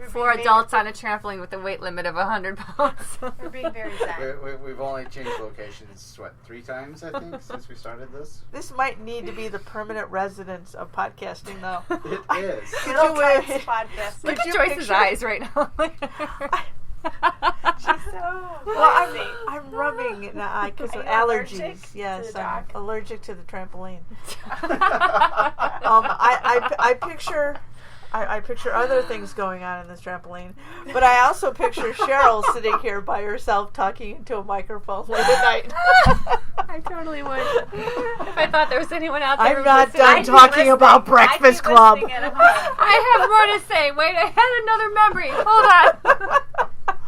[SPEAKER 2] 4 adults on a trampoline with a weight limit of 100 pounds.
[SPEAKER 3] We're being very sad.
[SPEAKER 1] We've only changed locations, 3 times, I think, since we started this?
[SPEAKER 12] This might need to be the permanent residence of podcasting, though.
[SPEAKER 1] It is.
[SPEAKER 3] Podcast.
[SPEAKER 2] Look at Joyce's eyes right now.
[SPEAKER 12] I'm rubbing an eye because of allergies. Yes, I'm allergic to the trampoline. I picture other things going on in this trampoline, but I also picture Cheryl sitting here by herself talking into a microphone late at night.
[SPEAKER 2] I totally would. If I thought there was anyone out there.
[SPEAKER 12] I'm not done talking about Breakfast Club.
[SPEAKER 2] I have more to say. Wait, I had another memory. Hold on.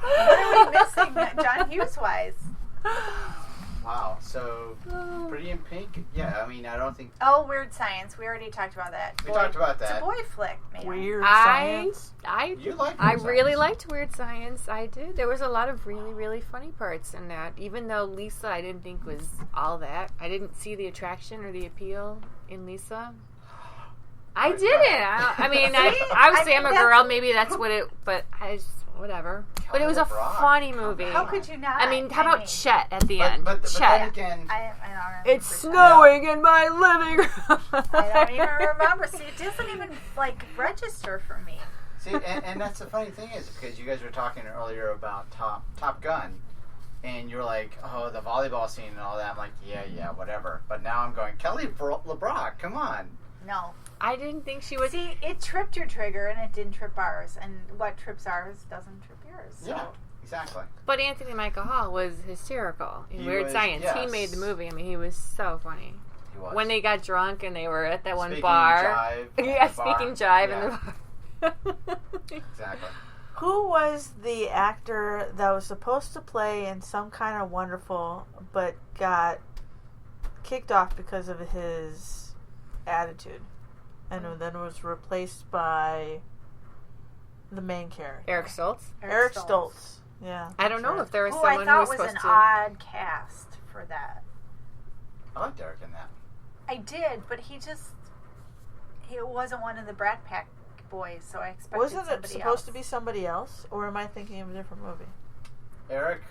[SPEAKER 3] What are we missing, John Hughes-wise?
[SPEAKER 1] Wow, so Pretty in Pink? Yeah, I mean, I don't think...
[SPEAKER 3] Oh, Weird Science. We already talked about that.
[SPEAKER 1] We talked about that.
[SPEAKER 3] It's a boy flick, man.
[SPEAKER 12] Weird Science?
[SPEAKER 2] I really liked Weird Science. I did. There was a lot of really, really funny parts in that. Even though Lisa, I didn't think was all that. I didn't see the attraction or the appeal in Lisa. I didn't. I would say I'm a girl. Maybe that's what it... But I just... Whatever. But it was a funny movie.
[SPEAKER 3] How could you not?
[SPEAKER 2] I mean, how about Chet at the end?
[SPEAKER 1] But
[SPEAKER 2] Chet.
[SPEAKER 1] again,
[SPEAKER 12] it's snowing in my living room.
[SPEAKER 3] I don't even remember. See, it doesn't even, register for me.
[SPEAKER 1] See, and that's the funny thing is, because you guys were talking earlier about Top Gun, and you were like, oh, the volleyball scene and all that. I'm like, yeah, whatever. But now I'm going, Kelly LeBrock, come on.
[SPEAKER 3] No.
[SPEAKER 2] I didn't think she was...
[SPEAKER 3] See, it tripped your trigger, and it didn't trip ours. And what trips ours doesn't trip yours. So.
[SPEAKER 1] Yeah, exactly.
[SPEAKER 2] But Anthony Michael Hall was hysterical in Weird Science. Yes. He made the movie. I mean, he was so funny.
[SPEAKER 1] He was.
[SPEAKER 2] When they got drunk and they were at that one
[SPEAKER 1] speaking
[SPEAKER 2] bar. Speaking jive in the
[SPEAKER 1] bar. Exactly.
[SPEAKER 12] Who was the actor that was supposed to play in Some Kind of Wonderful, but got kicked off because of his attitude? And then was replaced by the main character.
[SPEAKER 2] Eric Stoltz?
[SPEAKER 12] Eric Stoltz. Yeah.
[SPEAKER 2] I don't know if there was
[SPEAKER 3] who
[SPEAKER 2] someone
[SPEAKER 3] I
[SPEAKER 2] who was
[SPEAKER 3] thought was
[SPEAKER 2] supposed
[SPEAKER 3] an
[SPEAKER 2] to...
[SPEAKER 3] odd cast for that.
[SPEAKER 1] I liked Eric in that.
[SPEAKER 3] I did, but he wasn't one of the Brat Pack boys, so I expected
[SPEAKER 12] Wasn't
[SPEAKER 3] somebody
[SPEAKER 12] it supposed
[SPEAKER 3] else.
[SPEAKER 12] to be somebody else, or am I thinking of a different movie?
[SPEAKER 1] Eric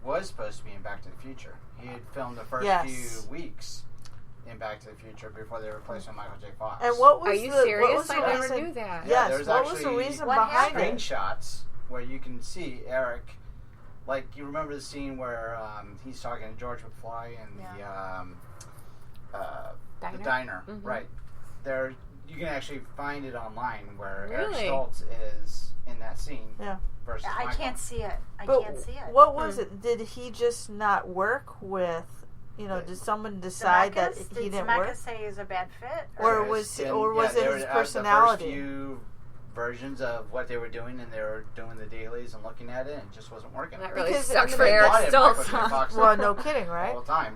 [SPEAKER 1] was supposed to be in Back to the Future. He had filmed the first few weeks in Back to the Future before they replaced him with Michael J. Fox.
[SPEAKER 12] And what was
[SPEAKER 2] Are you serious? I never knew that.
[SPEAKER 1] Yeah,
[SPEAKER 12] yes, what was the reason behind it?
[SPEAKER 1] Screenshots where you can see Eric, like you remember the scene where he's talking to George McFly in the diner, right? There, you can actually find it online where Eric Stoltz is in that scene.
[SPEAKER 12] Yeah.
[SPEAKER 1] Versus
[SPEAKER 3] I
[SPEAKER 1] Michael.
[SPEAKER 3] can't see it. I can't see it.
[SPEAKER 12] What was it? Did he just not work with? Did someone decide that he didn't work?
[SPEAKER 3] Did Zemeckis say he's a bad fit?
[SPEAKER 12] Or was it his personality?
[SPEAKER 1] The first few versions of what they were doing, and they were doing the dailies and looking at it, and it just wasn't working.
[SPEAKER 2] That really sucks for Eric Stoltz.
[SPEAKER 12] Well, no kidding, right?
[SPEAKER 1] The whole time.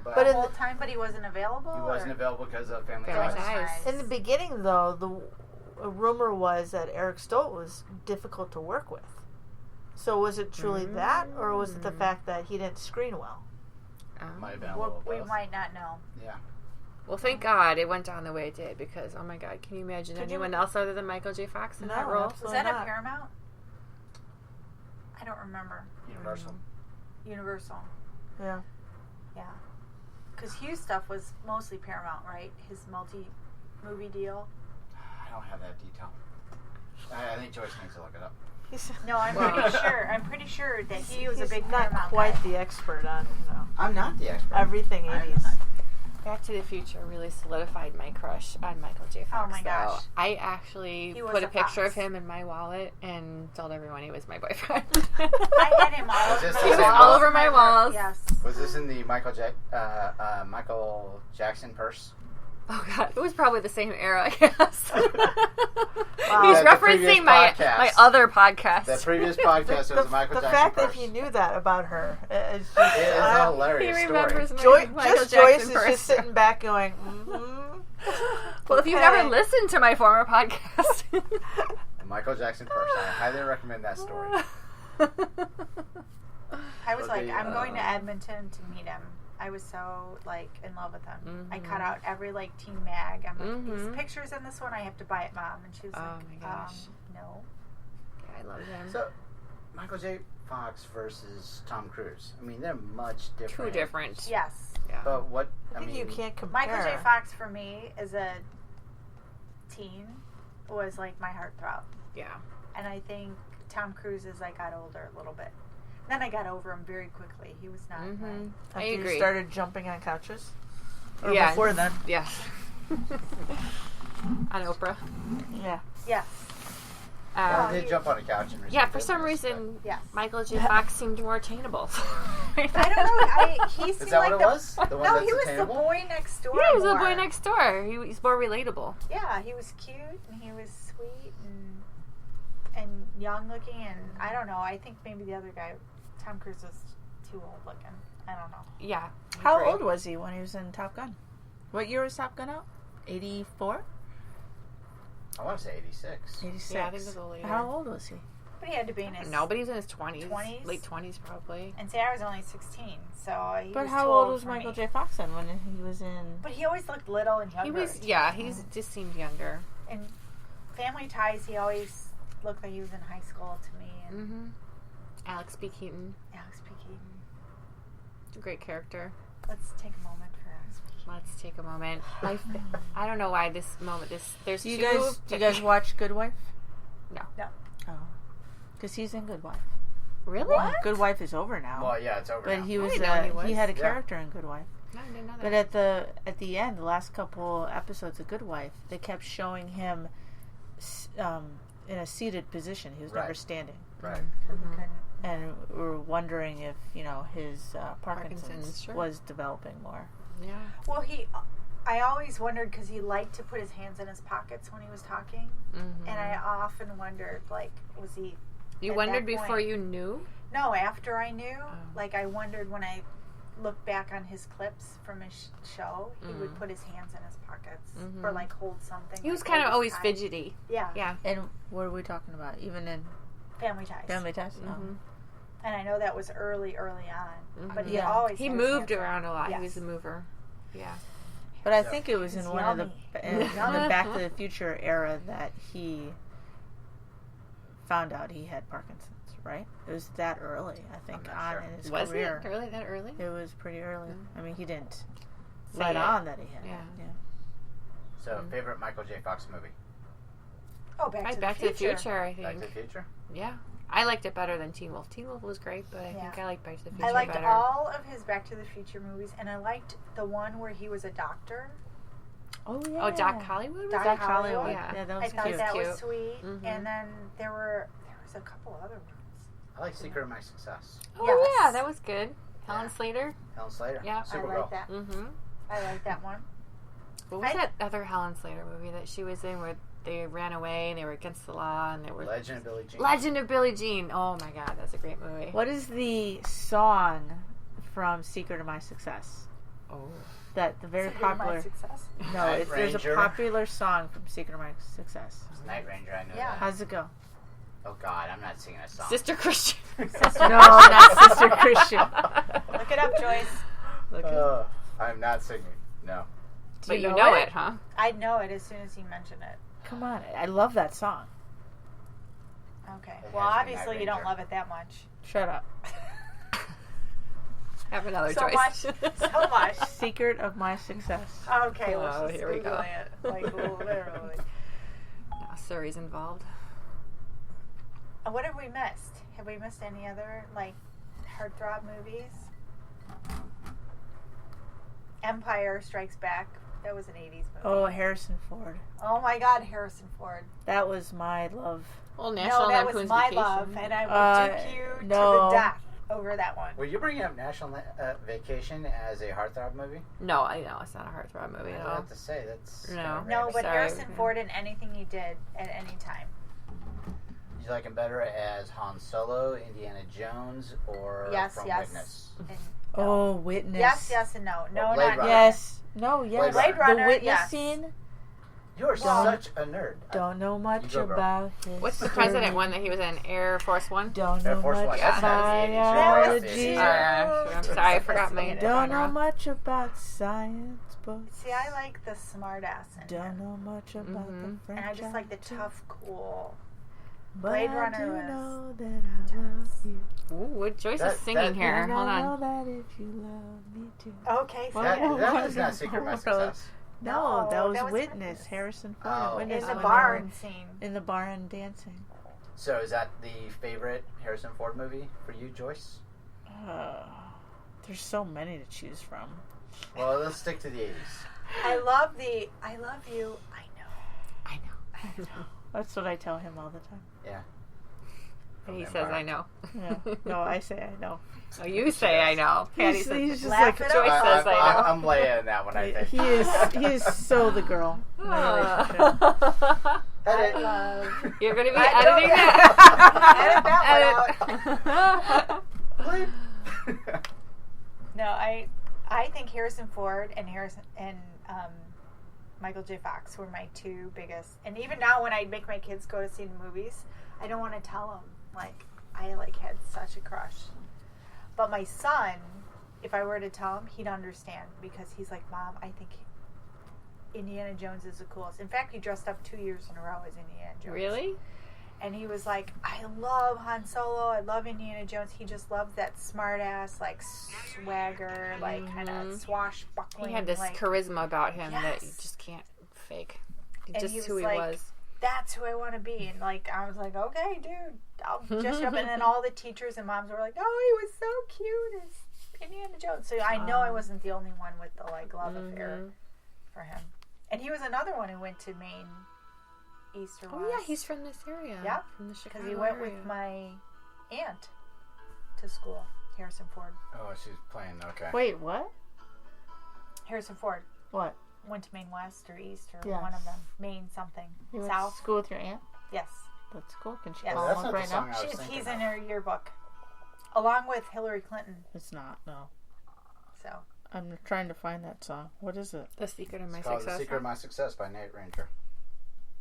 [SPEAKER 3] But he wasn't available?
[SPEAKER 1] He wasn't available because of family
[SPEAKER 2] ties.
[SPEAKER 12] In the beginning, though, the rumor was that Eric Stoltz was difficult to work with. So was it truly that, or was it the fact that he didn't screen well?
[SPEAKER 1] Might have been a little
[SPEAKER 3] we might not know.
[SPEAKER 1] Yeah.
[SPEAKER 2] Well, thank God it went down the way it did, because, oh my God, can you imagine anyone else other than Michael J. Fox in that role?
[SPEAKER 3] Was that a Paramount? I don't remember.
[SPEAKER 1] Universal.
[SPEAKER 12] Yeah.
[SPEAKER 3] Yeah. Because Hughes stuff was mostly Paramount, right? His multi-movie deal.
[SPEAKER 1] I don't have that detail. I think Joyce needs to look it up.
[SPEAKER 3] No, I'm pretty sure. I'm pretty sure that he was a big
[SPEAKER 12] not
[SPEAKER 3] Paramount
[SPEAKER 12] quite
[SPEAKER 3] guy.
[SPEAKER 12] the expert on,
[SPEAKER 1] I'm not the expert.
[SPEAKER 12] Everything 80s.
[SPEAKER 2] Back to the Future really solidified my crush on Michael J. Fox.
[SPEAKER 3] Oh my gosh.
[SPEAKER 2] I actually put a picture of him in my wallet and told everyone he was my boyfriend.
[SPEAKER 3] I had him
[SPEAKER 2] he was all over my walls.
[SPEAKER 3] Yes.
[SPEAKER 1] Was this in the Michael Jackson purse?
[SPEAKER 2] Oh God, it was probably the same era, I guess.
[SPEAKER 12] Wow.
[SPEAKER 2] He's referencing my other podcast.
[SPEAKER 1] The previous podcast was Michael Jackson.
[SPEAKER 12] The fact
[SPEAKER 1] purse.
[SPEAKER 12] that he knew that about her is just
[SPEAKER 1] it is a hilarious
[SPEAKER 2] he
[SPEAKER 1] story.
[SPEAKER 2] remembers Michael Jackson
[SPEAKER 12] Joyce is
[SPEAKER 2] purse.
[SPEAKER 12] just sitting back going,
[SPEAKER 2] Well, if you've never listened to my former podcast.
[SPEAKER 1] Michael Jackson purse. I highly recommend that story.
[SPEAKER 3] I was I'm going to Edmonton to meet him. I I was so like in love with him. I cut out every like teen mag. I'm like, these pictures in this one, I have to buy it, Mom. And she was like,
[SPEAKER 2] my gosh.
[SPEAKER 3] No.
[SPEAKER 2] Yeah, I love him.
[SPEAKER 1] So, Michael J. Fox versus Tom Cruise. I mean, they're much different.
[SPEAKER 2] Too different.
[SPEAKER 3] Yes.
[SPEAKER 2] Yeah.
[SPEAKER 1] But what
[SPEAKER 12] I think you can't compare.
[SPEAKER 3] Michael J. Fox for me as a teen was like my heartthrob.
[SPEAKER 2] Yeah.
[SPEAKER 3] And I think Tom Cruise as I got older a little bit. Then I got over him very quickly. He was not.
[SPEAKER 12] After
[SPEAKER 2] I agree.
[SPEAKER 12] you started jumping on couches? Or
[SPEAKER 2] yeah.
[SPEAKER 12] before then?
[SPEAKER 2] Yeah. On Oprah.
[SPEAKER 12] Yeah.
[SPEAKER 3] Yes.
[SPEAKER 1] I did jump on a couch and
[SPEAKER 2] yeah, for some reason, Michael J. Fox seemed more attainable.
[SPEAKER 3] I don't know. He seemed
[SPEAKER 1] Is that
[SPEAKER 3] like
[SPEAKER 1] what it was? The one
[SPEAKER 3] no,
[SPEAKER 1] that's
[SPEAKER 3] he was
[SPEAKER 1] attainable?
[SPEAKER 3] the boy next door.
[SPEAKER 2] Yeah, he was
[SPEAKER 3] more.
[SPEAKER 2] the boy next door. He's more relatable.
[SPEAKER 3] Yeah, he was cute and he was sweet and young looking, and I don't know. I think maybe the other guy, Tom Cruise, was too old looking. I don't know.
[SPEAKER 2] Yeah.
[SPEAKER 12] How old was he when he was in Top Gun? What year was Top Gun out? 84?
[SPEAKER 1] I want to say 86.
[SPEAKER 12] 86.
[SPEAKER 2] Yeah, I think it was a little later.
[SPEAKER 12] How old was he?
[SPEAKER 3] But he had to be in his...
[SPEAKER 2] No, but he was in his 20s.
[SPEAKER 3] 20s?
[SPEAKER 2] Late 20s, probably.
[SPEAKER 3] And say I was only 16, so he
[SPEAKER 12] But
[SPEAKER 3] was
[SPEAKER 12] how
[SPEAKER 3] too
[SPEAKER 12] old was
[SPEAKER 3] for
[SPEAKER 12] Michael
[SPEAKER 3] me.
[SPEAKER 12] J. Fox then when he was in...
[SPEAKER 3] But he always looked little and younger.
[SPEAKER 2] He was, yeah, he just seemed younger.
[SPEAKER 3] In Family Ties, he always looked like he was in high school to me. And
[SPEAKER 2] Alex B. Keaton.
[SPEAKER 3] Alex B. Keaton.
[SPEAKER 2] Great character.
[SPEAKER 3] Let's take a moment for Alex B. Keaton.
[SPEAKER 2] Let's take a moment. I don't know why there's
[SPEAKER 12] Do you
[SPEAKER 2] two...
[SPEAKER 12] guys watch Good Wife?
[SPEAKER 2] No.
[SPEAKER 3] No.
[SPEAKER 12] Oh. Because he's in Good Wife.
[SPEAKER 2] Really?
[SPEAKER 3] What?
[SPEAKER 12] Good Wife is over now.
[SPEAKER 1] Well, yeah, it's over
[SPEAKER 12] But
[SPEAKER 1] now.
[SPEAKER 12] he was,
[SPEAKER 2] I didn't know
[SPEAKER 12] he had a character in Good Wife.
[SPEAKER 2] No, I didn't know that.
[SPEAKER 12] But at the end, the last couple episodes of Good Wife, they kept showing him in a seated position. He was never standing.
[SPEAKER 1] Right.
[SPEAKER 12] And we were wondering if, his Parkinson's
[SPEAKER 2] sure.
[SPEAKER 12] was developing more.
[SPEAKER 2] Yeah.
[SPEAKER 3] Well, I always wondered because he liked to put his hands in his pockets when he was talking. And I often wondered, like, was he...
[SPEAKER 2] You wondered before you knew?
[SPEAKER 3] No, after I knew. Like, I wondered when I looked back on his clips from his show, he would put his hands in his pockets or, like, hold something.
[SPEAKER 2] He was
[SPEAKER 3] like,
[SPEAKER 2] kind of always
[SPEAKER 3] tied.
[SPEAKER 2] fidgety.
[SPEAKER 3] Yeah.
[SPEAKER 2] Yeah.
[SPEAKER 12] And what are we talking about? Even in
[SPEAKER 3] Family Ties.
[SPEAKER 12] Family Ties?
[SPEAKER 3] And I know that was early on. But he always
[SPEAKER 2] He
[SPEAKER 3] had his
[SPEAKER 2] moved
[SPEAKER 3] hands
[SPEAKER 2] around a lot.
[SPEAKER 3] Yes.
[SPEAKER 2] He was a mover. Yeah.
[SPEAKER 12] But I think it was in one
[SPEAKER 3] yummy.
[SPEAKER 12] of the Back to the Future era that he found out he had Parkinson's, right? It was that early, I think, in his career.
[SPEAKER 2] Was it really that early?
[SPEAKER 12] It was pretty early. I mean, he didn't
[SPEAKER 2] Say
[SPEAKER 12] let
[SPEAKER 2] it.
[SPEAKER 12] on that he had
[SPEAKER 2] Yeah.
[SPEAKER 12] it. Yeah.
[SPEAKER 1] So, favorite Michael J. Fox movie?
[SPEAKER 3] Oh, Back to
[SPEAKER 2] Back
[SPEAKER 3] the
[SPEAKER 2] to the Future, I think.
[SPEAKER 1] Back to the Future?
[SPEAKER 2] Yeah. I liked it better than Teen Wolf. Teen Wolf was great, but I think I liked Back to the Future
[SPEAKER 3] I liked
[SPEAKER 2] better.
[SPEAKER 3] all of his Back to the Future movies, and I liked the one where he was a doctor.
[SPEAKER 12] Oh, yeah.
[SPEAKER 2] Oh, Doc Hollywood?
[SPEAKER 3] Doc Hollywood.
[SPEAKER 2] Yeah.
[SPEAKER 12] That was
[SPEAKER 3] I thought
[SPEAKER 12] cute.
[SPEAKER 3] that was sweet. And then there was a couple other ones.
[SPEAKER 1] I like Secret of My Success.
[SPEAKER 2] Oh, yeah, that was good. Helen Slater?
[SPEAKER 1] Helen Slater.
[SPEAKER 2] Yeah.
[SPEAKER 3] I like that. I like that one.
[SPEAKER 2] What was that other Helen Slater movie that she was in where they ran away and they were against the law and they were...
[SPEAKER 1] Legend of Billie Jean.
[SPEAKER 2] Legend of Billie Jean. Oh, my God, that's a great movie.
[SPEAKER 12] What is the song from Secret of My Success?
[SPEAKER 2] Oh.
[SPEAKER 12] That the very
[SPEAKER 3] Secret of My
[SPEAKER 12] popular...
[SPEAKER 3] Success?
[SPEAKER 12] No, there's a
[SPEAKER 1] Ranger.
[SPEAKER 12] popular song from Secret of My Success.
[SPEAKER 1] It's Night Ranger, I know
[SPEAKER 3] Yeah.
[SPEAKER 1] that.
[SPEAKER 12] How's it go?
[SPEAKER 1] Oh, God, I'm not singing a song.
[SPEAKER 2] Sister Christian.
[SPEAKER 12] No, not Sister Christian.
[SPEAKER 3] Look it up, Joyce.
[SPEAKER 12] Look it up.
[SPEAKER 1] I'm not singing. No.
[SPEAKER 2] But you know it, huh?
[SPEAKER 3] I'd know it as soon as you mention it.
[SPEAKER 12] Come on, I love that song.
[SPEAKER 3] Okay.
[SPEAKER 1] It
[SPEAKER 3] Well,
[SPEAKER 1] has been
[SPEAKER 3] obviously
[SPEAKER 1] Night
[SPEAKER 3] you don't
[SPEAKER 1] Ranger.
[SPEAKER 3] love it that much.
[SPEAKER 12] Shut up.
[SPEAKER 2] Have another
[SPEAKER 3] So
[SPEAKER 2] choice.
[SPEAKER 3] much. So much.
[SPEAKER 12] Secret of My Success.
[SPEAKER 3] Okay,
[SPEAKER 2] Oh,
[SPEAKER 3] let's just
[SPEAKER 2] here we go.
[SPEAKER 3] Google it. Like, literally.
[SPEAKER 2] Now, Surrey's involved.
[SPEAKER 3] What have we missed? Have we missed any other, like, heartthrob movies? Empire Strikes Back. That was an 80s movie.
[SPEAKER 12] Oh, Harrison Ford.
[SPEAKER 3] Oh my God, Harrison Ford.
[SPEAKER 12] That was my love.
[SPEAKER 2] Well, National
[SPEAKER 3] No, that was
[SPEAKER 2] Lampoon's
[SPEAKER 3] my
[SPEAKER 2] Vacation.
[SPEAKER 3] love, and I will duke you
[SPEAKER 12] no.
[SPEAKER 3] to the death over that one.
[SPEAKER 1] Were you bringing up National Vacation as a heartthrob movie?
[SPEAKER 2] No, I know. It's not a heartthrob movie
[SPEAKER 1] I
[SPEAKER 2] at
[SPEAKER 1] was
[SPEAKER 2] all.
[SPEAKER 1] about to say, that's...
[SPEAKER 2] No.
[SPEAKER 1] kinda
[SPEAKER 3] No,
[SPEAKER 1] random.
[SPEAKER 3] but
[SPEAKER 2] Sorry.
[SPEAKER 3] Harrison Ford in anything he did at any time.
[SPEAKER 1] Did you like him better as Han Solo, Indiana Jones, or
[SPEAKER 3] Yes,
[SPEAKER 1] from
[SPEAKER 3] yes.
[SPEAKER 1] Witness?
[SPEAKER 3] And,
[SPEAKER 12] Oh, Witness.
[SPEAKER 3] yes, yes, and no. No,
[SPEAKER 1] Blade
[SPEAKER 3] not
[SPEAKER 1] Runner.
[SPEAKER 12] Yes. No, yes.
[SPEAKER 3] Blade Runner,
[SPEAKER 12] the Witness
[SPEAKER 3] yes.
[SPEAKER 12] scene.
[SPEAKER 1] You're such a nerd.
[SPEAKER 12] Don't know much about his.
[SPEAKER 2] What's the president one that he was in? Air Force One?
[SPEAKER 12] Don't know much about biology.
[SPEAKER 2] I'm sorry, I forgot my.
[SPEAKER 12] Don't know much about science, but
[SPEAKER 3] see, I like the smart ass.
[SPEAKER 12] Don't know much about the French.
[SPEAKER 3] And I just like the tough, cool.
[SPEAKER 12] But
[SPEAKER 3] Blade Runner
[SPEAKER 12] I do
[SPEAKER 3] was.
[SPEAKER 12] know that I love you.
[SPEAKER 2] Ooh, Joyce is singing here. Hold on.
[SPEAKER 12] I know that if you love me too.
[SPEAKER 3] Okay, so
[SPEAKER 1] that is not Secret My Success.
[SPEAKER 12] No, that was Witness. Harrison Ford.
[SPEAKER 1] Oh,
[SPEAKER 12] Witness
[SPEAKER 3] in the barn scene.
[SPEAKER 12] In the barn dancing.
[SPEAKER 1] So is that the favorite Harrison Ford movie for you, Joyce?
[SPEAKER 12] There's so many to choose from.
[SPEAKER 1] Well, let's stick to the 80s.
[SPEAKER 3] I love you. I know.
[SPEAKER 12] That's what I tell him all the time.
[SPEAKER 1] Yeah.
[SPEAKER 2] He says, I know.
[SPEAKER 12] Yeah. No, I say I know.
[SPEAKER 2] Oh, you say I know. Patty says,
[SPEAKER 12] he's just
[SPEAKER 2] like, Joyce says I know.
[SPEAKER 1] I'm laying that one, I think.
[SPEAKER 12] He is so the girl in the relationship.
[SPEAKER 2] You're going to be editing that.
[SPEAKER 3] Edit that one out. No, I think Harrison Ford and Michael J. Fox were my two biggest. And even now, when I make my kids go to see the movies, I don't want to tell them I had such a crush. But my son, if I were to tell him, he'd understand because he's like, Mom, I think Indiana Jones is the coolest. In fact, he dressed up 2 years in a row as Indiana Jones.
[SPEAKER 2] Really?
[SPEAKER 3] And he was like, I love Han Solo. I love Indiana Jones. He just loves that smart ass, swagger, kind of swashbuckling.
[SPEAKER 2] He had this charisma about him that you just can't fake. Just who he was.
[SPEAKER 3] That's who I want to be. And I was like, okay, dude, I'll just jump. And then all the teachers and moms were like, oh, he was so cute as Indiana Jones. So I know I wasn't the only one with the love affair for him. And he was another one who went to Maine, East or West.
[SPEAKER 2] Oh yeah, he's from this area.
[SPEAKER 3] Yep,
[SPEAKER 2] from the Chicago
[SPEAKER 3] because he went
[SPEAKER 2] area.
[SPEAKER 3] with my aunt to school, Harrison Ford.
[SPEAKER 1] Oh, she's playing. Okay.
[SPEAKER 12] Wait, what?
[SPEAKER 3] Harrison Ford.
[SPEAKER 12] What?
[SPEAKER 3] Went to Maine West or East or one of them. Maine something.
[SPEAKER 12] You went
[SPEAKER 3] South.
[SPEAKER 12] to school with your aunt?
[SPEAKER 3] Yes.
[SPEAKER 12] That's cool. Can she
[SPEAKER 3] Yes.
[SPEAKER 12] call him up right now?
[SPEAKER 3] He's in her yearbook. Along with Hillary Clinton.
[SPEAKER 12] It's not, no.
[SPEAKER 3] So.
[SPEAKER 12] I'm trying to find that song. What is it?
[SPEAKER 2] The Secret of My
[SPEAKER 1] Success.
[SPEAKER 2] Success.
[SPEAKER 1] The Secret of My Success by Nate Ranger.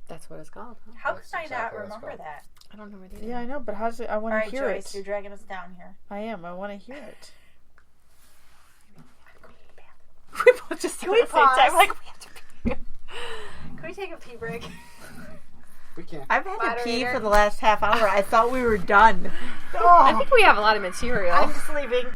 [SPEAKER 2] That's what it's called. Huh?
[SPEAKER 3] How could I not remember that?
[SPEAKER 2] I don't know where they
[SPEAKER 12] Yeah, I know, but how's it? I want to hear
[SPEAKER 3] Joyce,
[SPEAKER 12] it.
[SPEAKER 3] You're dragging us down here.
[SPEAKER 12] I am. I want to hear it.
[SPEAKER 2] We both just
[SPEAKER 3] Can we pause?
[SPEAKER 2] Time, we have to pee.
[SPEAKER 3] Can we take a pee break?
[SPEAKER 1] We can.
[SPEAKER 12] I've had to pee for the last half hour. I thought we were done.
[SPEAKER 2] I think we have a lot of material.
[SPEAKER 3] I'm just leaving.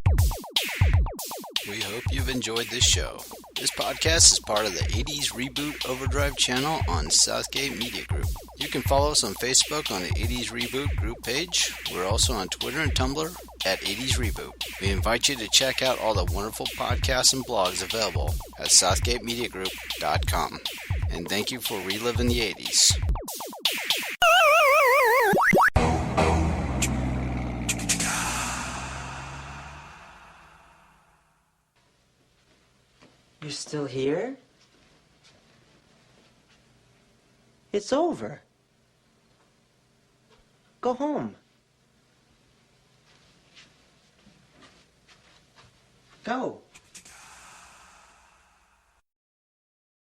[SPEAKER 15] We hope you've enjoyed this show. This podcast is part of the 80s Reboot Overdrive channel on Southgate Media Group. You can follow us on Facebook on the 80s Reboot group page. We're also on Twitter and Tumblr at 80s Reboot. We invite you to check out all the wonderful podcasts and blogs available at southgatemediagroup.com. And thank you for reliving the 80s.
[SPEAKER 16] You're still here? It's over. Go home. Go.